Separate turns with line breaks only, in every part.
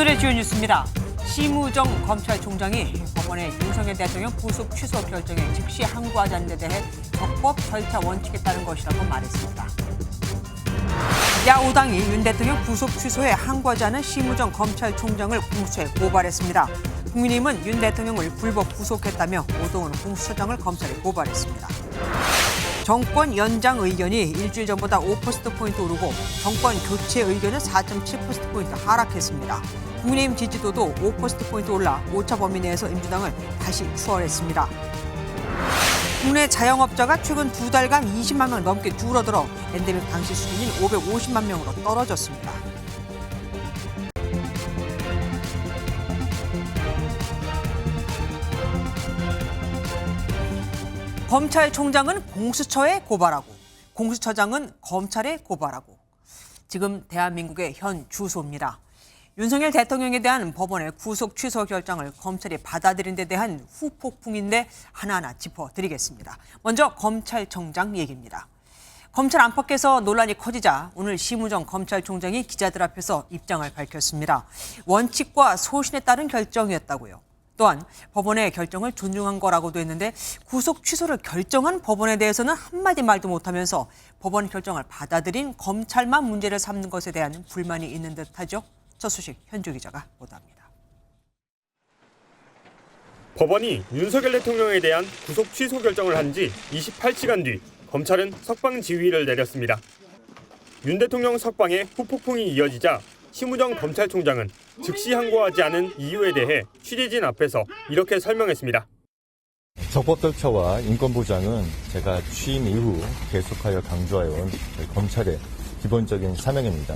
오늘의 주요 뉴스입니다. 심우정 검찰총장이 법원의 윤석열 대통령 구속 취소 결정에 즉시 항고하지 않는 데 대해 적법 절차 원칙에 따른 것이라고 말했습니다. 야5당이 윤 대통령 구속 취소에 항고하지 않은 심우정 검찰총장을 공수처에 고발했습니다. 국민의힘은 윤 대통령을 불법 구속했다며 오동훈 공수처장을 검찰에 고발했습니다. 정권 연장 의견이 일주일 전보다 5%포인트 오르고 정권 교체 의견은 4.7%포인트 하락했습니다. 국민의힘 지지도도 5%포인트 올라 오차 범위 내에서 민주당을 다시 추월했습니다. 국내 자영업자가 최근 2달간 20만 명 넘게 줄어들어 엔데믹 당시 수준인 550만 명으로 떨어졌습니다. 검찰총장은 공수처에 고발하고 공수처장은 검찰에 고발하고 지금 대한민국의 현 주소입니다. 윤석열 대통령에 대한 법원의 구속 취소 결정을 검찰이 받아들인 데 대한 후폭풍인데 하나하나 짚어드리겠습니다. 먼저 검찰총장 얘기입니다. 검찰 안팎에서 논란이 커지자 오늘 심우정 검찰총장이 기자들 앞에서 입장을 밝혔습니다. 원칙과 소신에 따른 결정이었다고요. 또한 법원의 결정을 존중한 거라고도 했는데 구속 취소를 결정한 법원에 대해서는 한마디 말도 못하면서 법원 결정을 받아들인 검찰만 문제를 삼는 것에 대한 불만이 있는 듯하죠. 첫 소식 현주 기자가 보도합니다.
법원이 윤석열 대통령에 대한 구속 취소 결정을 한 지 28시간 뒤 검찰은 석방 지휘를 내렸습니다. 윤 대통령 석방에 후폭풍이 이어지자 심우정 검찰총장은 즉시 항고하지 않은 이유에 대해 취재진 앞에서 이렇게 설명했습니다.
적법 절차와 인권 보장은 제가 취임 이후 계속하여 강조해온 검찰의 기본적인 사명입니다.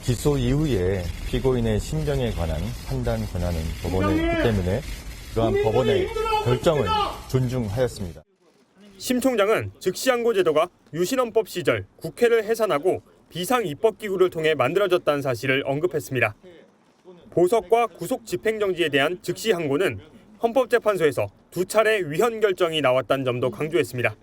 기소 이후에 피고인의 심정에 관한 판단 권한은 법원에 있기 때문에 그러한 법원의 결정을 존중하였습니다.
심 총장은 즉시 항고 제도가 유신헌법 시절 국회를 해산하고 비상입법기구를 통해 만들어졌다는 사실을 언급했습니다. 보석과 구속 집행정지에 대한 즉시 항고는 헌법재판소에서 2차례 위헌 결정이 나왔다는 점도 강조했습니다.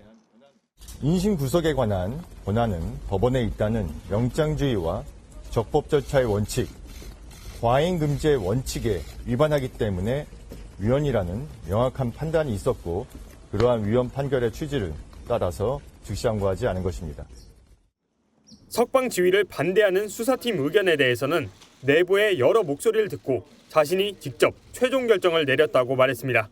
인신 구속에 관한 권한은 법원에 있다는 영장주의와 적법 절차의 원칙, 과잉 금지의 원칙에 위반하기 때문에 위헌이라는 명확한 판단이 있었고 그러한 위헌 판결의 취지를 따라서 즉시 항고하지 않은 것입니다.
석방 지휘를 반대하는 수사팀 의견에 대해서는 내부의 여러 목소리를 듣고 자신이 직접 최종 결정을 내렸다고 말했습니다.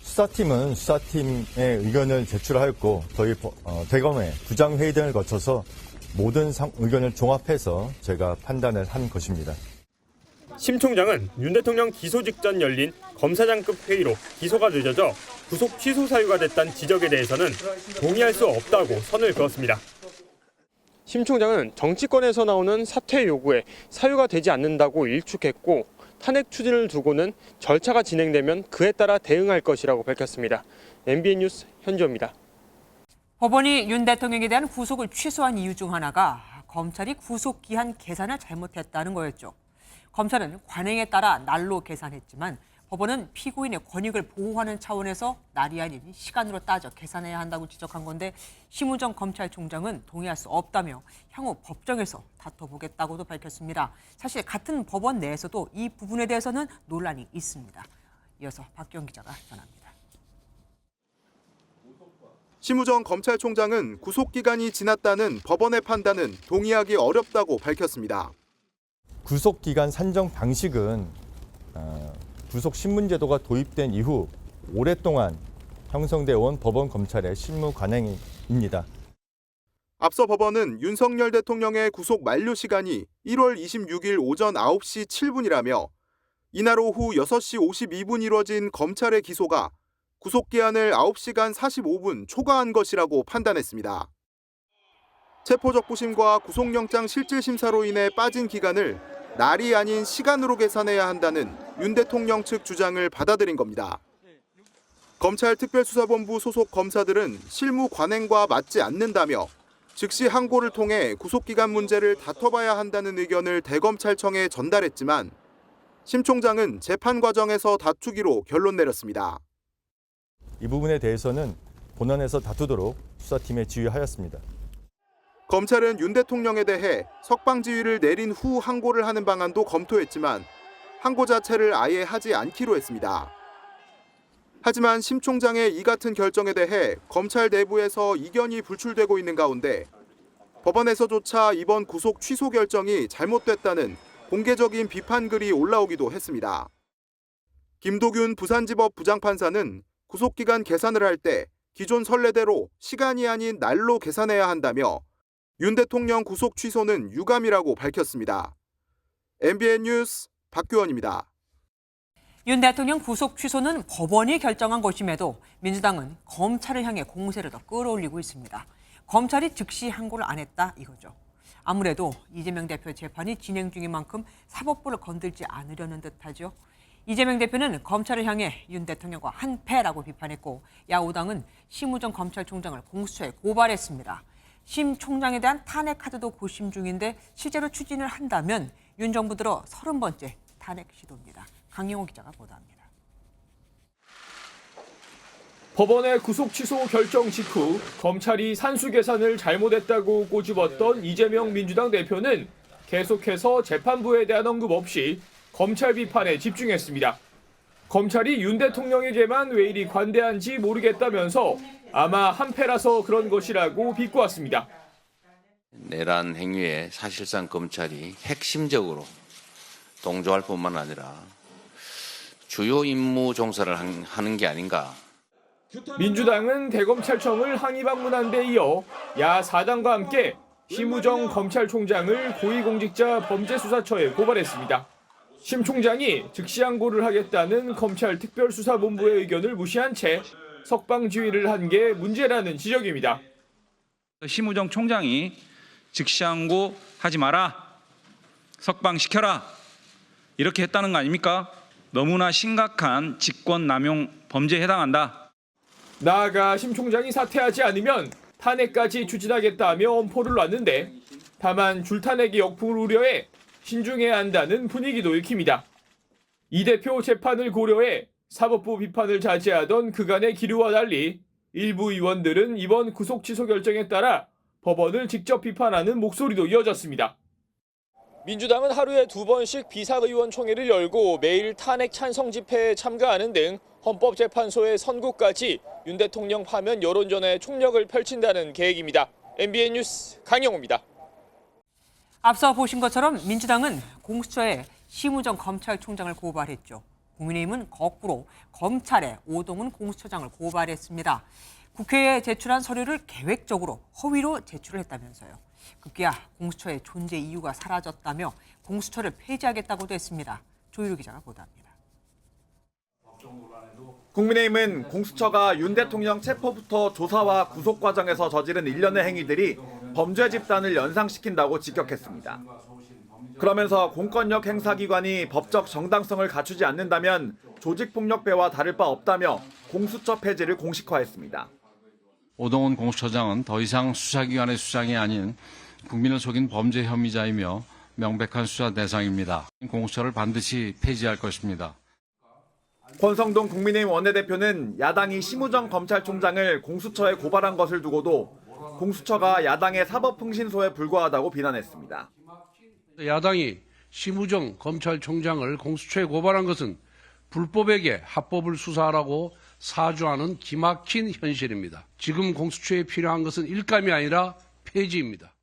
수사팀은 수사팀의 의견을 제출하였고 저희 대검의 부장회의 등을 거쳐서 모든 의견을 종합해서 제가 판단을 한 것입니다.
심 총장은 윤 대통령 기소 직전 열린 검사장급 회의로 기소가 늦어져 구속 취소 사유가 됐다는 지적에 대해서는 동의할 수 없다고 선을 그었습니다. 심 총장은 정치권에서 나오는 사퇴 요구에 사유가 되지 않는다고 일축했고 탄핵 추진을 두고는 절차가 진행되면 그에 따라 대응할 것이라고 밝혔습니다. MBN 뉴스 현주입니다.
법원이 윤 대통령에 대한 구속을 취소한 이유 중 하나가 검찰이 구속기한 계산을 잘못했다는 거였죠. 검찰은 관행에 따라 날로 계산했지만 법원은 피고인의 권익을 보호하는 차원에서 날이 아닌 시간으로 따져 계산해야 한다고 지적한 건데 심우정 검찰총장은 동의할 수 없다며 향후 법정에서 다퉈보겠다고도 밝혔습니다. 사실 같은 법원 내에서도 이 부분에 대해서는 논란이 있습니다. 이어서 박경 기자가 전합니다.
심우정 검찰총장은 구속기간이 지났다는 법원의 판단은 동의하기 어렵다고 밝혔습니다.
구속기간 산정 방식은 구속신문제도가 도입된 이후 오랫동안 형성되어 온 법원 검찰의 실무 관행입니다.
앞서 법원은 윤석열 대통령의 구속 만료 시간이 1월 26일 오전 9시 7분이라며 이날 오후 6시 52분 이뤄진 검찰의 기소가 구속기한을 9시간 45분 초과한 것이라고 판단했습니다. 체포적부심과 구속영장 실질심사로 인해 빠진 기간을 날이 아닌 시간으로 계산해야 한다는 윤 대통령 측 주장을 받아들인 겁니다. 검찰 특별수사본부 소속 검사들은 실무 관행과 맞지 않는다며 즉시 항고를 통해 구속기간 문제를 다퉈봐야 한다는 의견을 대검찰청에 전달했지만 심 총장은 재판 과정에서 다투기로 결론 내렸습니다.
이 부분에 대해서는 본원에서 다투도록 수사팀에 지휘하였습니다.
검찰은 윤 대통령에 대해 석방지휘를 내린 후 항고를 하는 방안도 검토했지만 항고 자체를 아예 하지 않기로 했습니다. 하지만 심 총장의 이 같은 결정에 대해 검찰 내부에서 이견이 불출되고 있는 가운데 법원에서조차 이번 구속 취소 결정이 잘못됐다는 공개적인 비판글이 올라오기도 했습니다. 김도균 부산지법 부장판사는 구속기간 계산을 할 때 기존 선례대로 시간이 아닌 날로 계산해야 한다며 윤 대통령 구속 취소는 유감이라고 밝혔습니다. MBN 뉴스 박규원입니다.
윤 대통령 구속 취소는 법원이 결정한 것임에도 민주당은 검찰을 향해 공세를 더 끌어올리고 있습니다. 검찰이 즉시 항고를 안 했다 이거죠. 아무래도 이재명 대표 재판이 진행 중인 만큼 사법부를 건들지 않으려는 듯하죠. 이재명 대표는 검찰을 향해 윤 대통령과 한패라고 비판했고 야오당은 심우정 검찰총장을 공수처에 고발했습니다. 심 총장에 대한 탄핵 카드도 고심 중인데 실제로 추진을 한다면 윤 정부 들어 30번째 탄핵 시도입니다. 강영호 기자가 보도합니다.
법원의 구속 취소 결정 직후 검찰이 산수 계산을 잘못했다고 꼬집었던 이재명 민주당 대표는 계속해서 재판부에 대한 언급 없이 검찰 비판에 집중했습니다. 검찰이 윤 대통령에게만 왜 이리 관대한지 모르겠다면서 아마 한패라서 그런 것이라고 비꼬았습니다.
내란 행위에 사실상 검찰이 핵심적으로 동조할 뿐만 아니라 주요 임무 종사를 하는 게 아닌가.
민주당은 대검찰청을 항의 방문한 데 이어 야 4당과 함께 심우정 검찰총장을 고위공직자 범죄수사처에 고발했습니다. 심 총장이 즉시 항고를 하겠다는 검찰 특별수사본부의 의견을 무시한 채 석방 지휘를 한 게 문제라는 지적입니다.
심우정 총장이 즉시 항고하지 마라, 석방시켜라 이렇게 했다는 거 아닙니까? 너무나 심각한 직권남용 범죄에 해당한다.
나아가 심 총장이 사퇴하지 않으면 탄핵까지 추진하겠다며 엄포를 놨는데 다만 줄탄핵의 역풍을 우려해 신중해야 한다는 분위기도 읽힙니다. 이 대표 재판을 고려해 사법부 비판을 자제하던 그간의 기류와 달리 일부 의원들은 이번 구속 취소 결정에 따라 법원을 직접 비판하는 목소리도 이어졌습니다. 민주당은 하루에 2번씩 비사의원총회를 열고 매일 탄핵 찬성 집회에 참가하는 등 헌법재판소의 선고까지 윤 대통령 파면 여론전에 총력을 펼친다는 계획입니다. MBN 뉴스 강영호입니다.
앞서 보신 것처럼 민주당은 공수처에 심우정 검찰총장을 고발했죠. 국민의힘은 거꾸로 검찰에 오동훈 공수처장을 고발했습니다. 국회에 제출한 서류를 계획적으로 허위로 제출을 했다면서요. 급기야 공수처의 존재 이유가 사라졌다며 공수처를 폐지하겠다고도 했습니다. 조유루 기자가 보도합니다.
국민의힘은 공수처가 윤 대통령 체포부터 조사와 구속 과정에서 저지른 일련의 행위들이 범죄 집단을 연상시킨다고 직격했습니다. 그러면서 공권력 행사기관이 법적 정당성을 갖추지 않는다면 조직폭력배와 다를 바 없다며 공수처 폐지를 공식화했습니다.
오동훈 공수처장은 더 이상 수사기관의 수장이 아닌 국민을 속인 범죄 혐의자이며 명백한 수사 대상입니다. 공수처를 반드시 폐지할 것입니다.
권성동 국민의힘 원내대표는 야당이 심우정 검찰총장을 공수처에 고발한 것을 두고도 공수처가 야당의 사법흥신소에 불과하다고 비난했습니다.
야당이 심우정 검찰총장을 공수처에 고발한 것은 불법에게 합법을 수사하라고 사주하는 기막힌 현실입니다. 지금 공수처에 필요한 것은 일감이 아니라 폐지입니다.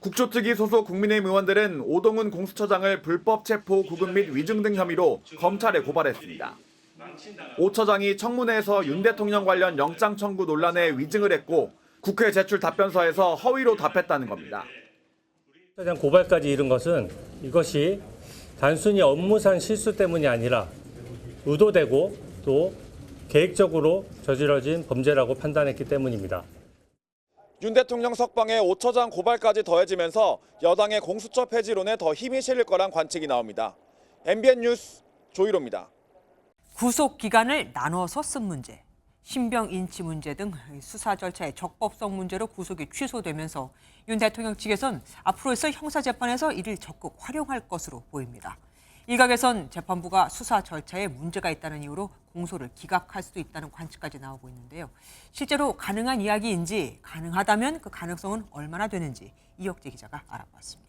국조특위 소속 국민의힘 의원들은 오동훈 공수처장을 불법 체포, 구금 및 위증 등 혐의로 검찰에 고발했습니다. 오 처장이 청문회에서 윤 대통령 관련 영장 청구 논란에 위증을 했고 국회 제출 답변서에서 허위로 답했다는 겁니다.
고발까지 이른 것은 이것이 단순히 업무상 실수 때문이 아니라 의도되고 또 계획적으로 저질러진 범죄라고 판단했기 때문입니다.
윤 대통령 석방에 오 처장 고발까지 더해지면서 여당의 공수처 폐지론에 더 힘이 실릴 거란 관측이 나옵니다. MBN 뉴스 조희로입니다.
구속 기간을 나눠서 쓴 문제, 신병 인치 문제 등 수사 절차의 적법성 문제로 구속이 취소되면서 윤 대통령 측에선 앞으로 있을 형사재판에서 이를 적극 활용할 것으로 보입니다. 일각에선 재판부가 수사 절차에 문제가 있다는 이유로 공소를 기각할 수도 있다는 관측까지 나오고 있는데요. 실제로 가능한 이야기인지, 가능하다면 그 가능성은 얼마나 되는지 이혁재 기자가 알아봤습니다.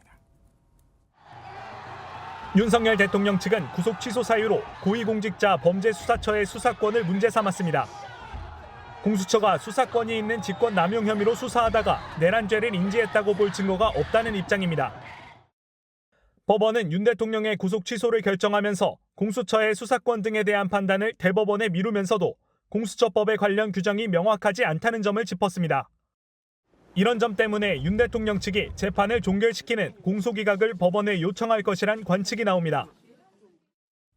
윤석열 대통령 측은 구속 취소 사유로 고위공직자 범죄수사처의 수사권을 문제 삼았습니다. 공수처가 수사권이 있는 직권남용 혐의로 수사하다가 내란죄를 인지했다고 볼 증거가 없다는 입장입니다. 법원은 윤 대통령의 구속 취소를 결정하면서 공수처의 수사권 등에 대한 판단을 대법원에 미루면서도 공수처법의 관련 규정이 명확하지 않다는 점을 짚었습니다. 이런 점 때문에 윤 대통령 측이 재판을 종결시키는 공소기각을 법원에 요청할 것이란 관측이 나옵니다.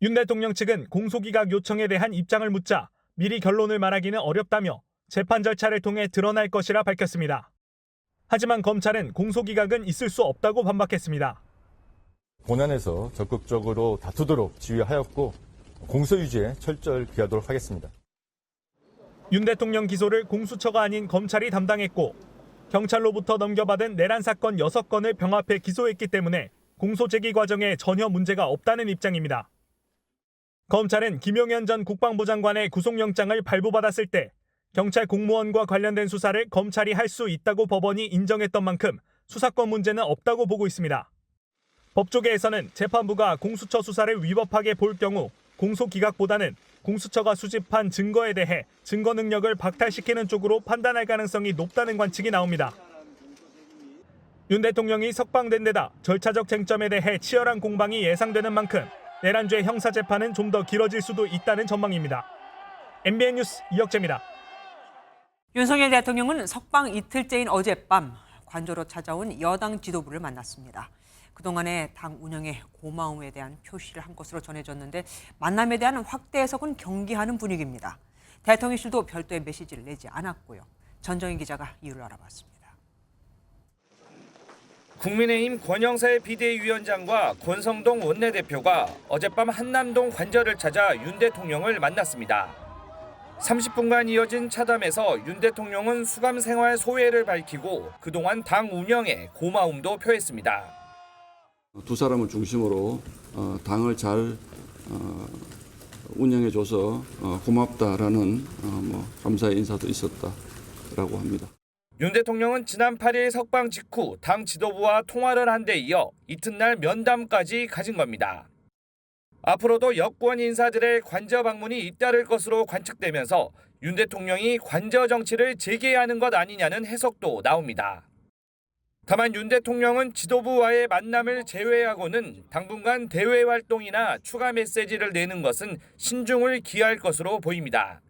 윤 대통령 측은 공소기각 요청에 대한 입장을 묻자 미리 결론을 말하기는 어렵다며 재판 절차를 통해 드러날 것이라 밝혔습니다. 하지만 검찰은 공소기각은 있을 수 없다고 반박했습니다.
본안에서 적극적으로 다투도록 지휘하였고 공소 유지에 철저히 기하도록 하겠습니다.
윤 대통령 기소를 공수처가 아닌 검찰이 담당했고 경찰로부터 넘겨받은 내란 사건 6건을 병합해 기소했기 때문에 공소 제기 과정에 전혀 문제가 없다는 입장입니다. 검찰은 김용현 전 국방부 장관의 구속영장을 발부받았을 때 경찰 공무원과 관련된 수사를 검찰이 할 수 있다고 법원이 인정했던 만큼 수사권 문제는 없다고 보고 있습니다. 법조계에서는 재판부가 공수처 수사를 위법하게 볼 경우 공소기각보다는 공수처가 수집한 증거에 대해 증거 능력을 박탈시키는 쪽으로 판단할 가능성이 높다는 관측이 나옵니다. 윤 대통령이 석방된 데다 절차적 쟁점에 대해 치열한 공방이 예상되는 만큼 내란죄 형사재판은 좀 더 길어질 수도 있다는 전망입니다. MBN 뉴스 이혁재입니다.
윤석열 대통령은 석방 이틀째인 어젯밤 관저로 찾아온 여당 지도부를 만났습니다. 그동안의 당 운영에 고마움에 대한 표시를 한 것으로 전해졌는데 만남에 대한 확대 해석은 경계하는 분위기입니다. 대통령실도 별도의 메시지를 내지 않았고요. 전정인 기자가 이유를 알아봤습니다.
국민의힘 권영세 비대위원장과 권성동 원내대표가 어젯밤 한남동 관저를 찾아 윤 대통령을 만났습니다. 30분간 이어진 차담에서 윤 대통령은 수감 생활 소회를 밝히고 그동안 당 운영에 고마움도 표했습니다.
두 사람을 중심으로 당을 잘 운영해줘서 고맙다라는 감사의 인사도 있었다라고 합니다.
윤 대통령은 지난 8일 석방 직후 당 지도부와 통화를 한 데 이어 이튿날 면담까지 가진 겁니다. 앞으로도 여권 인사들의 관저 방문이 잇따를 것으로 관측되면서 윤 대통령이 관저 정치를 재개하는 것 아니냐는 해석도 나옵니다. 다만 윤 대통령은 지도부와의 만남을 제외하고는 당분간 대외 활동이나 추가 메시지를 내는 것은 신중을 기할 것으로 보입니다.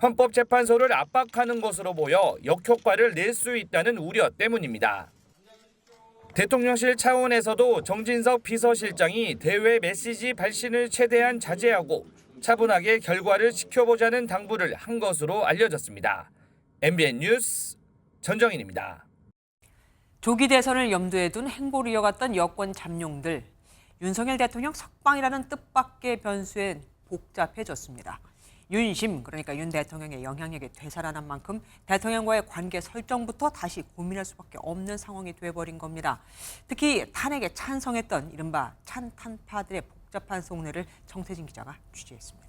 헌법재판소를 압박하는 것으로 보여 역효과를 낼 수 있다는 우려 때문입니다. 대통령실 차원에서도 정진석 비서실장이 대외 메시지 발신을 최대한 자제하고 차분하게 결과를 지켜보자는 당부를 한 것으로 알려졌습니다. MBN 뉴스 전정인입니다.
조기 대선을 염두에 둔 행보를 이어갔던 여권 잠룡들. 윤석열 대통령 석방이라는 뜻밖의 변수에 복잡해졌습니다. 윤심, 그러니까 윤 대통령의 영향력이 되살아난 만큼 대통령과의 관계 설정부터 다시 고민할 수밖에 없는 상황이 돼버린 겁니다. 특히 탄핵에 찬성했던 이른바 찬탄파들의 복잡한 속내를 정태진 기자가 취재했습니다.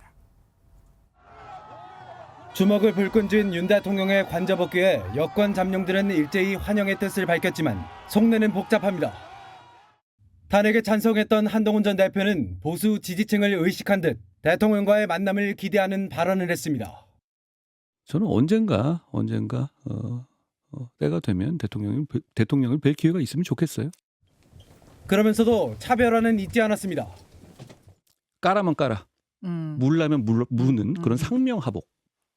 주먹을 불끈 쥔 윤 대통령의 관저 복귀에 여권 잠룡들은 일제히 환영의 뜻을 밝혔지만 속내는 복잡합니다. 탄핵에 찬성했던 한동훈 전 대표는 보수 지지층을 의식한 듯 대통령과의 만남을 기대하는 발언을 했습니다.
저는 언젠가 때가 되면 대통령을 뵐 기회가 있으면 좋겠어요.
그러면서도 차별화는 잊지 않았습니다.
까라면 까라, 물라면 무는 그런 상명하복.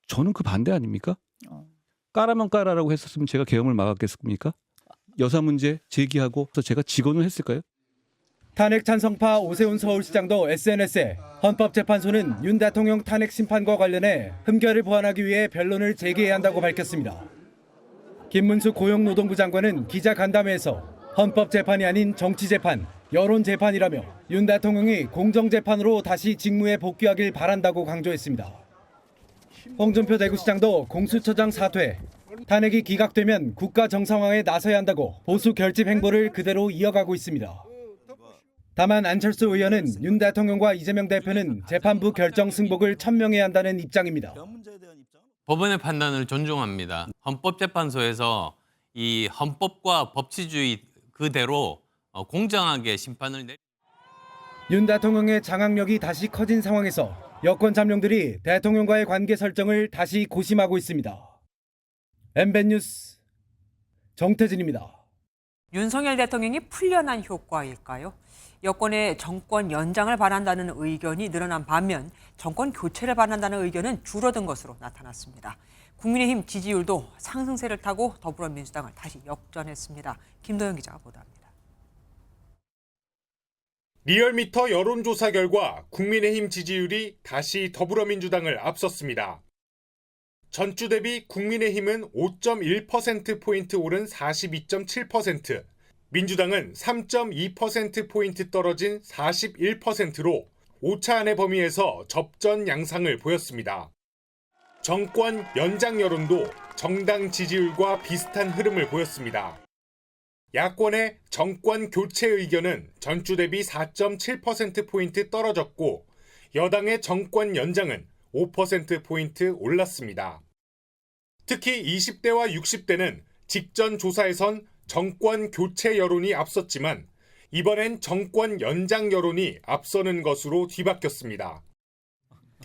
저는 그 반대 아닙니까? 까라면 까라라고 했었으면 제가 계엄을 막았겠습니까? 여사 문제 제기하고 제가 직언을 했을까요?
탄핵 찬성파 오세훈 서울시장도 SNS에 헌법재판소는 윤 대통령 탄핵 심판과 관련해 흠결을 보완하기 위해 변론을 재개해야 한다고 밝혔습니다. 김문수 고용노동부 장관은 기자간담회에서 헌법재판이 아닌 정치재판, 여론재판이라며 윤 대통령이 공정재판으로 다시 직무에 복귀하길 바란다고 강조했습니다. 홍준표 대구시장도 공수처장 사퇴, 탄핵이 기각되면 국가 정상화에 나서야 한다고 보수 결집 행보를 그대로 이어가고 있습니다. 다만 안철수 의원은 윤 대통령과 이재명 대표는 재판부 결정 승복을 천명해야 한다는 입장입니다.
법원의 판단을 존중합니다. 헌법재판소에서 이 헌법과 법치주의 그대로 공정하게 심판을
윤 대통령의 장악력이 다시 커진 상황에서 여권 잠룡들이 대통령과의 관계 설정을 다시 고심하고 있습니다. MBN 뉴스 정태진입니다.
윤석열 대통령이 풀려난 효과일까요? 여권의 정권 연장을 바란다는 의견이 늘어난 반면 정권 교체를 바란다는 의견은 줄어든 것으로 나타났습니다. 국민의힘 지지율도 상승세를 타고 더불어민주당을 다시 역전했습니다. 김도영 기자가 보도합니다.
리얼미터 여론조사 결과 국민의힘 지지율이 다시 더불어민주당을 앞섰습니다. 전주 대비 국민의힘은 5.1%포인트 오른 42.7%, 민주당은 3.2%포인트 떨어진 41%로 오차 안의 범위에서 접전 양상을 보였습니다. 정권 연장 여론도 정당 지지율과 비슷한 흐름을 보였습니다. 야권의 정권 교체 의견은 전주 대비 4.7%포인트 떨어졌고 여당의 정권 연장은 5%포인트 올랐습니다. 특히 20대와 60대는 직전 조사에선 정권 교체 여론이 앞섰지만 이번엔 정권 연장 여론이 앞서는 것으로 뒤바뀌었습니다.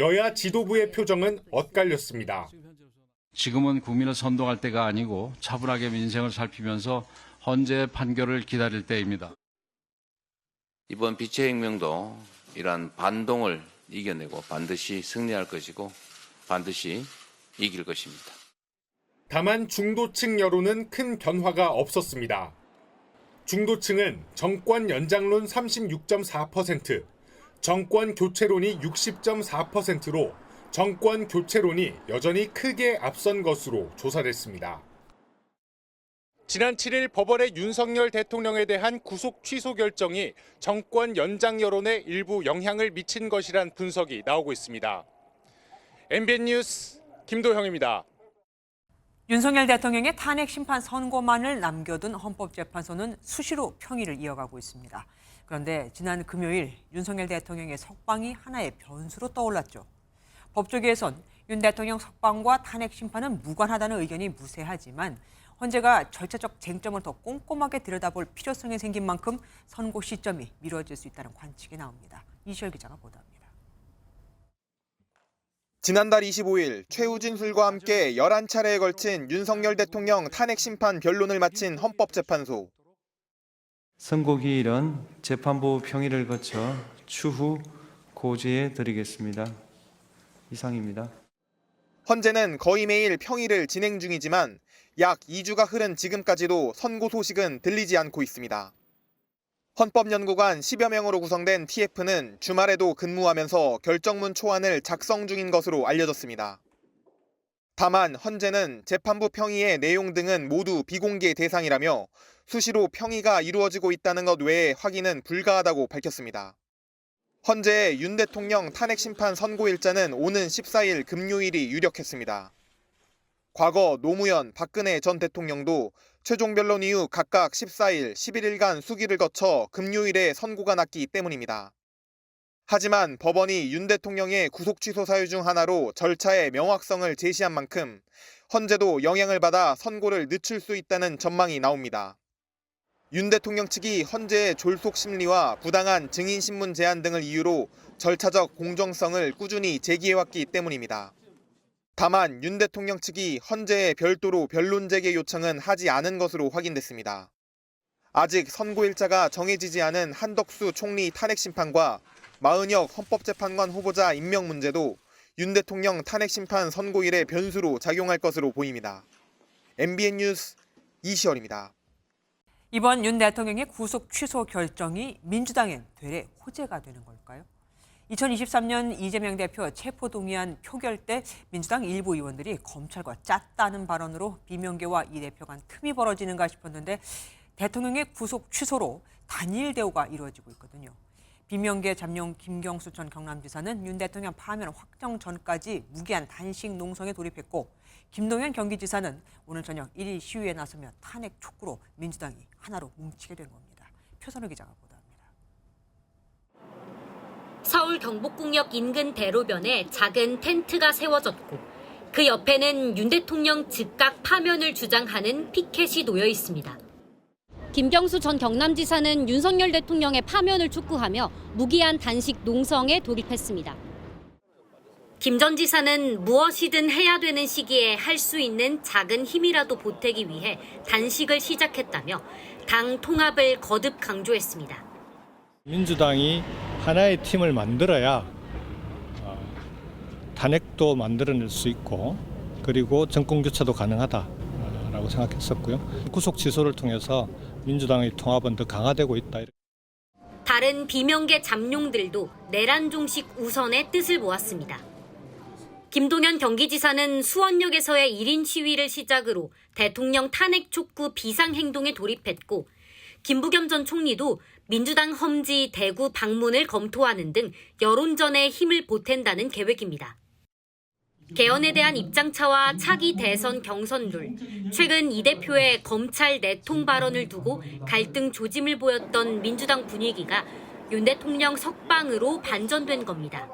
여야 지도부의 표정은 엇갈렸습니다.
지금은 국민을 선동할 때가 아니고 차분하게 민생을 살피면서 헌재의 판결을 기다릴 때입니다.
이번 비체혁명도 이러한 반동을 이겨내고 반드시 승리할 것이고 반드시 이길 것입니다.
다만 중도층 여론은 큰 변화가 없었습니다. 중도층은 정권 연장론 36.4%, 정권 교체론이 60.4%로 정권 교체론이 여전히 크게 앞선 것으로 조사됐습니다. 지난 7일 법원의 윤석열 대통령에 대한 구속 취소 결정이 정권 연장 여론에 일부 영향을 미친 것이란 분석이 나오고 있습니다. MBN 뉴스 김도형입니다.
윤석열 대통령의 탄핵 심판 선고만을 남겨둔 헌법재판소는 수시로 평일을 이어가고 있습니다. 그런데 지난 금요일 윤석열 대통령의 석방이 하나의 변수로 떠올랐죠. 법조계에선 윤 대통령 석방과 탄핵 심판은 무관하다는 의견이 무세하지만 헌재가 절차적 쟁점을 더 꼼꼼하게 들여다볼 필요성이 생긴 만큼 선고 시점이 미뤄질 수 있다는 관측이 나옵니다. 이시열 기자가 보도합니다.
지난달 25일 최우진 술과 함께 11차례에 걸친 윤석열 대통령 탄핵 심판 변론을 마친 헌법재판소.
선고기일은 재판부 평의를 거쳐 추후 고지해 드리겠습니다. 이상입니다.
헌재는 거의 매일 평의를 진행 중이지만 약 2주가 흐른 지금까지도 선고 소식은 들리지 않고 있습니다. 헌법연구관 10여 명으로 구성된 TF는 주말에도 근무하면서 결정문 초안을 작성 중인 것으로 알려졌습니다. 다만 헌재는 재판부 평의의 내용 등은 모두 비공개 대상이라며 수시로 평의가 이루어지고 있다는 것 외에 확인은 불가하다고 밝혔습니다. 헌재의 윤 대통령 탄핵 심판 선고 일자는 오는 14일 금요일이 유력했습니다. 과거 노무현, 박근혜 전 대통령도 최종 변론 이후 각각 14일, 11일간 수기를 거쳐 금요일에 선고가 났기 때문입니다. 하지만 법원이 윤 대통령의 구속 취소 사유 중 하나로 절차의 명확성을 제시한 만큼 헌재도 영향을 받아 선고를 늦출 수 있다는 전망이 나옵니다. 윤 대통령 측이 헌재의 졸속 심리와 부당한 증인 신문 제한 등을 이유로 절차적 공정성을 꾸준히 제기해왔기 때문입니다. 다만 윤 대통령 측이 헌재에 별도로 변론 제기 요청은 하지 않은 것으로 확인됐습니다. 아직 선고일자가 정해지지 않은 한덕수 총리 탄핵 심판과 마은혁 헌법재판관 후보자 임명 문제도 윤 대통령 탄핵 심판 선고일의 변수로 작용할 것으로 보입니다. MBN 뉴스 이시열입니다.
이번 윤 대통령의 구속 취소 결정이 민주당엔 되레 호재가 되는 걸까요? 2023년 이재명 대표 체포동의안 표결 때 민주당 일부 의원들이 검찰과 짰다는 발언으로 비명계와 이 대표 간 틈이 벌어지는가 싶었는데 대통령의 구속 취소로 단일 대우가 이루어지고 있거든요. 비명계 잠룡 김경수 전 경남지사는 윤 대통령 파면 확정 전까지 무기한 단식 농성에 돌입했고 김동연 경기지사는 오늘 저녁 1일 시위에 나서며 탄핵 촉구로 민주당이 하나로 뭉치게 된 겁니다. 표선우 기자가 보도합니다.
서울 경복궁역 인근 대로변에 작은 텐트가 세워졌고 그 옆에는 윤 대통령 즉각 파면을 주장하는 피켓이 놓여 있습니다. 김경수 전 경남지사는 윤석열 대통령의 파면을 촉구하며 무기한 단식 농성에 돌입했습니다. 김 전 지사는 무엇이든 해야 되는 시기에 할 수 있는 작은 힘이라도 보태기 위해 단식을 시작했다며 당 통합을 거듭 강조했습니다.
민주당이 하나의 팀을 만들어야 탄핵도 만들어낼 수 있고 그리고 정권 교체도 가능하다라고 생각했었고요. 구속 취소를 통해서 민주당의 통합은 더 강화되고 있다.
다른 비명계 잠룡들도 내란 종식 우선의 뜻을 모았습니다. 김동연 경기지사는 수원역에서의 1인 시위를 시작으로 대통령 탄핵 촉구 비상행동에 돌입했고 김부겸 전 총리도 민주당 험지 대구 방문을 검토하는 등 여론전에 힘을 보탠다는 계획입니다. 개헌에 대한 입장차와 차기 대선 경선룰, 최근 이 대표의 검찰 내통 발언을 두고 갈등 조짐을 보였던 민주당 분위기가 윤 대통령 석방으로 반전된 겁니다.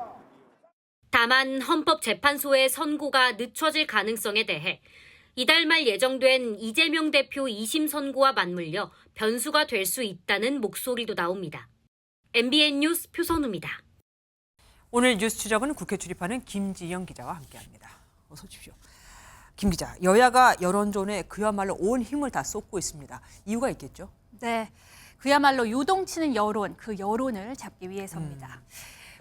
다만 헌법재판소의 선고가 늦춰질 가능성에 대해 이달 말 예정된 이재명 대표 2심 선고와 맞물려 변수가 될 수 있다는 목소리도 나옵니다. MBN 뉴스 표선우입니다.
오늘 뉴스 추적은 국회 출입하는 김지영 기자와 함께합니다. 어서 오십시오. 김 기자, 여야가 여론전에 그야말로 온 힘을 다 쏟고 있습니다. 이유가 있겠죠?
네, 그야말로 요동치는 여론, 그 여론을 잡기 위해서입니다.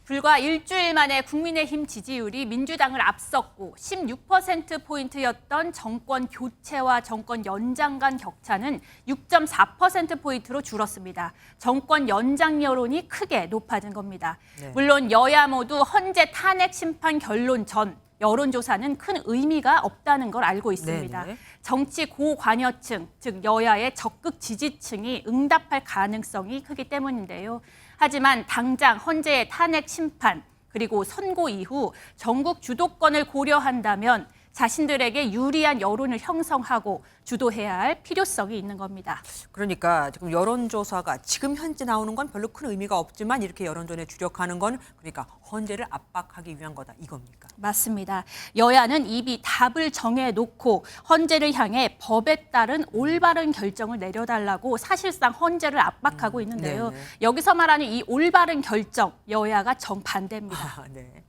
불과 일주일 만에 국민의힘 지지율이 민주당을 앞섰고 16%포인트였던 정권 교체와 정권 연장 간 격차는 6.4%포인트로 줄었습니다. 정권 연장 여론이 크게 높아진 겁니다. 네. 물론 여야 모두 헌재 탄핵 심판 결론 전 여론조사는 큰 의미가 없다는 걸 알고 있습니다. 네네. 정치 고관여층, 즉 여야의 적극 지지층이 응답할 가능성이 크기 때문인데요. 하지만 당장 헌재의 탄핵 심판 그리고 선고 이후 전국 주도권을 고려한다면 자신들에게 유리한 여론을 형성하고 주도해야 할 필요성이 있는 겁니다.
그러니까 지금 여론조사가 지금 현재 나오는 건 별로 큰 의미가 없지만 이렇게 여론전에 주력하는 건 그러니까 헌재를 압박하기 위한 거다 이겁니까?
맞습니다. 여야는 이미 답을 정해놓고 헌재를 향해 법에 따른 올바른 결정을 내려달라고 사실상 헌재를 압박하고 있는데요. 네네. 여기서 말하는 이 올바른 결정, 여야가 정반대입니다.
네.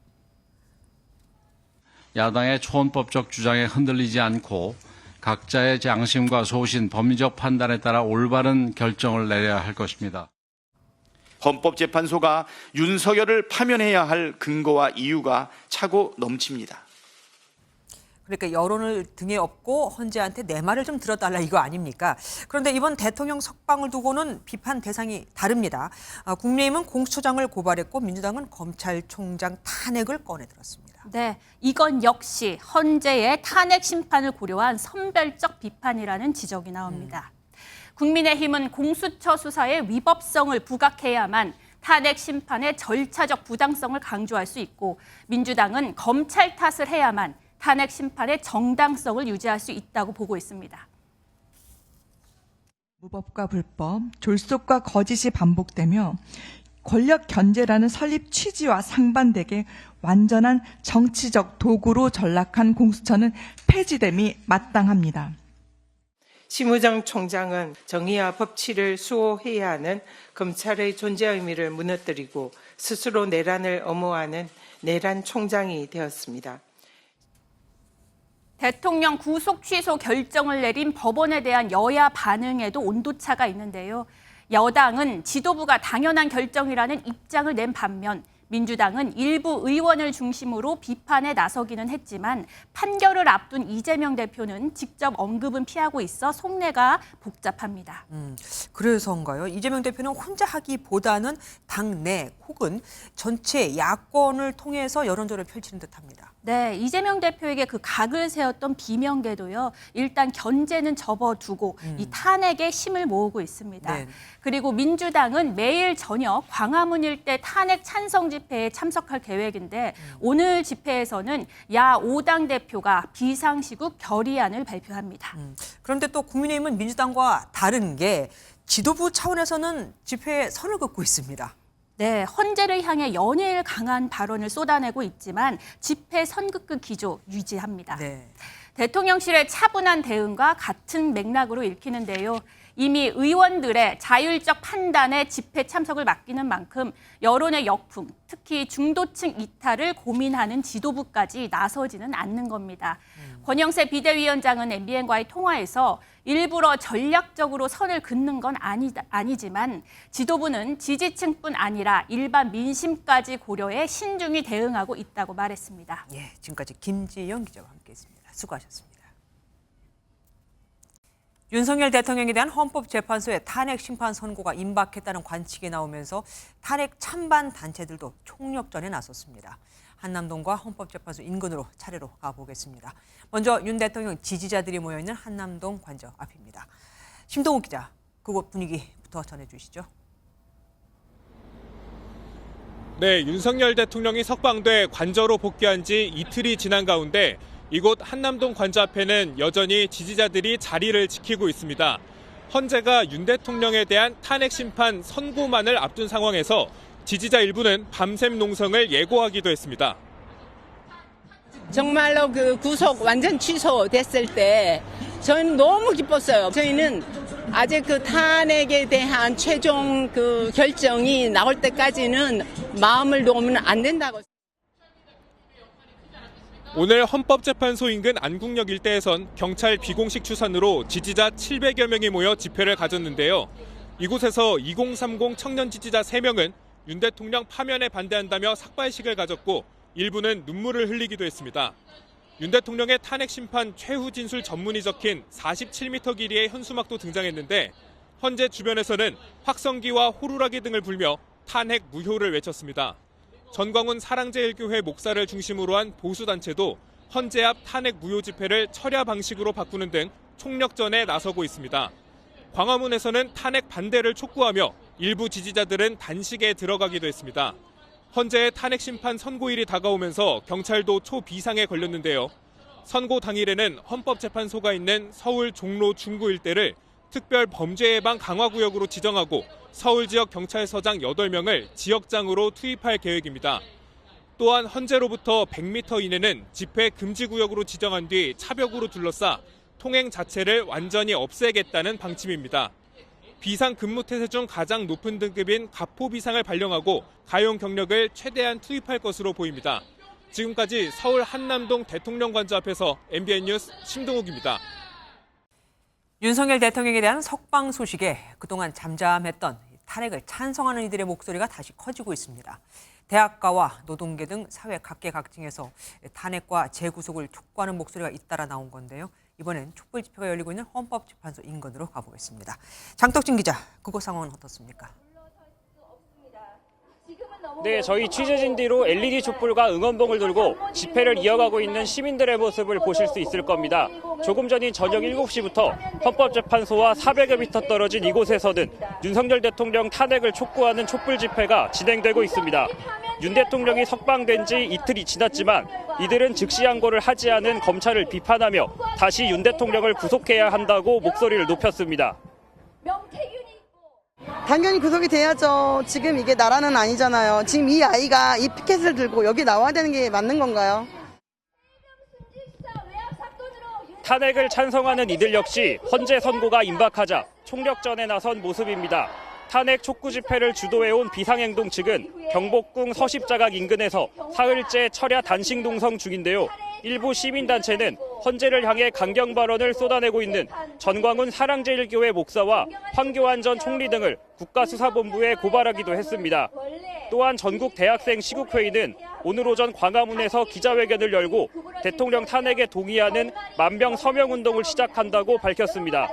야당의 초헌법적 주장에 흔들리지 않고 각자의 양심과 소신, 법리적 판단에 따라 올바른 결정을 내려야 할 것입니다.
헌법재판소가 윤석열을 파면해야 할 근거와 이유가 차고 넘칩니다.
그러니까 여론을 등에 업고 헌재한테 내 말을 좀 들어달라 이거 아닙니까? 그런데 이번 대통령 석방을 두고는 비판 대상이 다릅니다. 국민의힘은 공수처장을 고발했고 민주당은 검찰총장 탄핵을 꺼내들었습니다.
네, 이건 역시 헌재의 탄핵 심판을 고려한 선별적 비판이라는 지적이 나옵니다. 국민의힘은 공수처 수사의 위법성을 부각해야만 탄핵 심판의 절차적 부당성을 강조할 수 있고 민주당은 검찰 탓을 해야만 탄핵 심판의 정당성을 유지할 수 있다고 보고 있습니다.
무법과 불법, 졸속과 거짓이 반복되며 권력 견제라는 설립 취지와 상반되게 완전한 정치적 도구로 전락한 공수처는 폐지됨이 마땅합니다.
심우정 총장은 정의와 법치를 수호해야 하는 검찰의 존재 의미를 무너뜨리고 스스로 내란을 엄호하는 내란 총장이 되었습니다.
대통령 구속 취소 결정을 내린 법원에 대한 여야 반응에도 온도차가 있는데요. 여당은 지도부가 당연한 결정이라는 입장을 낸 반면 민주당은 일부 의원을 중심으로 비판에 나서기는 했지만 판결을 앞둔 이재명 대표는 직접 언급은 피하고 있어 속내가 복잡합니다.
그래서인가요? 이재명 대표는 혼자 하기보다는 당내 혹은 전체 야권을 통해서 여론전을 펼치는 듯합니다.
네, 이재명 대표에게 그 각을 세웠던 비명계도요. 일단 견제는 접어두고 이 탄핵에 힘을 모으고 있습니다. 네. 그리고 민주당은 매일 저녁 광화문 일대 탄핵 찬성 집회에 참석할 계획인데 오늘 집회에서는 야 5당 대표가 비상시국 결의안을 발표합니다.
그런데 또 국민의힘은 민주당과 다른 게 지도부 차원에서는 집회에 선을 긋고 있습니다.
네, 헌재를 향해 연일 강한 발언을 쏟아내고 있지만 집회 선긋기 기조 유지합니다.
네.
대통령실의 차분한 대응과 같은 맥락으로 읽히는데요. 이미 의원들의 자율적 판단에 집회 참석을 맡기는 만큼 여론의 역풍, 특히 중도층 이탈을 고민하는 지도부까지 나서지는 않는 겁니다. 권영세 비대위원장은 MBN과의 통화에서 일부러 전략적으로 선을 긋는 건 아니지만 지도부는 지지층뿐 아니라 일반 민심까지 고려해 신중히 대응하고 있다고 말했습니다.
예, 지금까지 김지영 기자와 함께했습니다. 수고하셨습니다. 윤석열 대통령에 대한 헌법재판소의 탄핵 심판 선고가 임박했다는 관측이 나오면서 탄핵 찬반 단체들도 총력전에 나섰습니다. 한남동과 헌법재판소 인근으로 차례로 가보겠습니다. 먼저 윤 대통령 지지자들이 모여있는 한남동 관저 앞입니다. 심동욱 기자, 그곳 분위기부터 전해주시죠.
네, 윤석열 대통령이 석방돼 관저로 복귀한 지 이틀이 지난 가운데 이곳 한남동 관저 앞에는 여전히 지지자들이 자리를 지키고 있습니다. 헌재가 윤 대통령에 대한 탄핵 심판 선고만을 앞둔 상황에서 지지자 일부는 밤샘 농성을 예고하기도 했습니다.
정말로 그 구속 완전 취소됐을 때 저는 너무 기뻤어요. 저희는 아직 그 탄핵에 대한 최종 그 결정이 나올 때까지는 마음을 놓으면 안 된다고.
오늘 헌법재판소 인근 안국역 일대에선 경찰 비공식 추산으로 지지자 700여 명이 모여 집회를 가졌는데요. 이곳에서 2030 청년 지지자 3명은 윤 대통령 파면에 반대한다며 삭발식을 가졌고 일부는 눈물을 흘리기도 했습니다. 윤 대통령의 탄핵 심판 최후 진술 전문이 적힌 47m 길이의 현수막도 등장했는데 헌재 주변에서는 확성기와 호루라기 등을 불며 탄핵 무효를 외쳤습니다. 전광훈 사랑제일교회 목사를 중심으로 한 보수단체도 헌재 앞 탄핵 무효 집회를 철야 방식으로 바꾸는 등 총력전에 나서고 있습니다. 광화문에서는 탄핵 반대를 촉구하며 일부 지지자들은 단식에 들어가기도 했습니다. 헌재의 탄핵 심판 선고일이 다가오면서 경찰도 초비상에 걸렸는데요. 선고 당일에는 헌법재판소가 있는 서울 종로 중구 일대를 특별 범죄 예방 강화구역으로 지정하고 서울 지역 경찰서장 8명을 지역장으로 투입할 계획입니다. 또한 헌재로부터 100m 이내는 집회 금지 구역으로 지정한 뒤 차벽으로 둘러싸 통행 자체를 완전히 없애겠다는 방침입니다. 비상 근무 태세 중 가장 높은 등급인 가포 비상을 발령하고 가용 경력을 최대한 투입할 것으로 보입니다. 지금까지 서울 한남동 대통령관저 앞에서 MBN 뉴스 심동욱입니다.
윤석열 대통령에 대한 석방 소식에 그동안 잠잠했던 탄핵을 찬성하는 이들의 목소리가 다시 커지고 있습니다. 대학가와 노동계 등 사회 각계각층에서 탄핵과 재구속을 촉구하는 목소리가 잇따라 나온 건데요. 이번엔 촛불 집회가 열리고 있는 헌법재판소 인근으로 가보겠습니다. 장덕진 기자, 그곳 상황은 어떻습니까?
네, 저희 취재진 뒤로 LED 촛불과 응원봉을 들고 집회를 이어가고 있는 시민들의 모습을 보실 수 있을 겁니다. 조금 전인 저녁 7시부터 헌법재판소와 400여 미터 떨어진 이곳에서는 윤석열 대통령 탄핵을 촉구하는 촛불 집회가 진행되고 있습니다. 윤 대통령이 석방된 지 이틀이 지났지만 이들은 즉시 항고를 하지 않은 검찰을 비판하며 다시 윤 대통령을 구속해야 한다고 목소리를 높였습니다.
당연히 구속이 돼야죠. 지금 이게 나라는 아니잖아요. 지금 이 아이가 이 피켓을 들고 여기 나와야 되는 게 맞는 건가요?
탄핵을 찬성하는 이들 역시 헌재 선고가 임박하자 총력전에 나선 모습입니다. 탄핵 촉구 집회를 주도해온 비상행동 측은 경복궁 서십자각 인근에서 사흘째 철야 단식 농성 중인데요. 일부 시민단체는 헌재를 향해 강경 발언을 쏟아내고 있는 전광훈 사랑제일교회 목사와 황교안 전 총리 등을 국가수사본부에 고발하기도 했습니다. 또한 전국 대학생 시국회의는 오늘 오전 광화문에서 기자회견을 열고 대통령 탄핵에 동의하는 만병 서명운동을 시작한다고 밝혔습니다.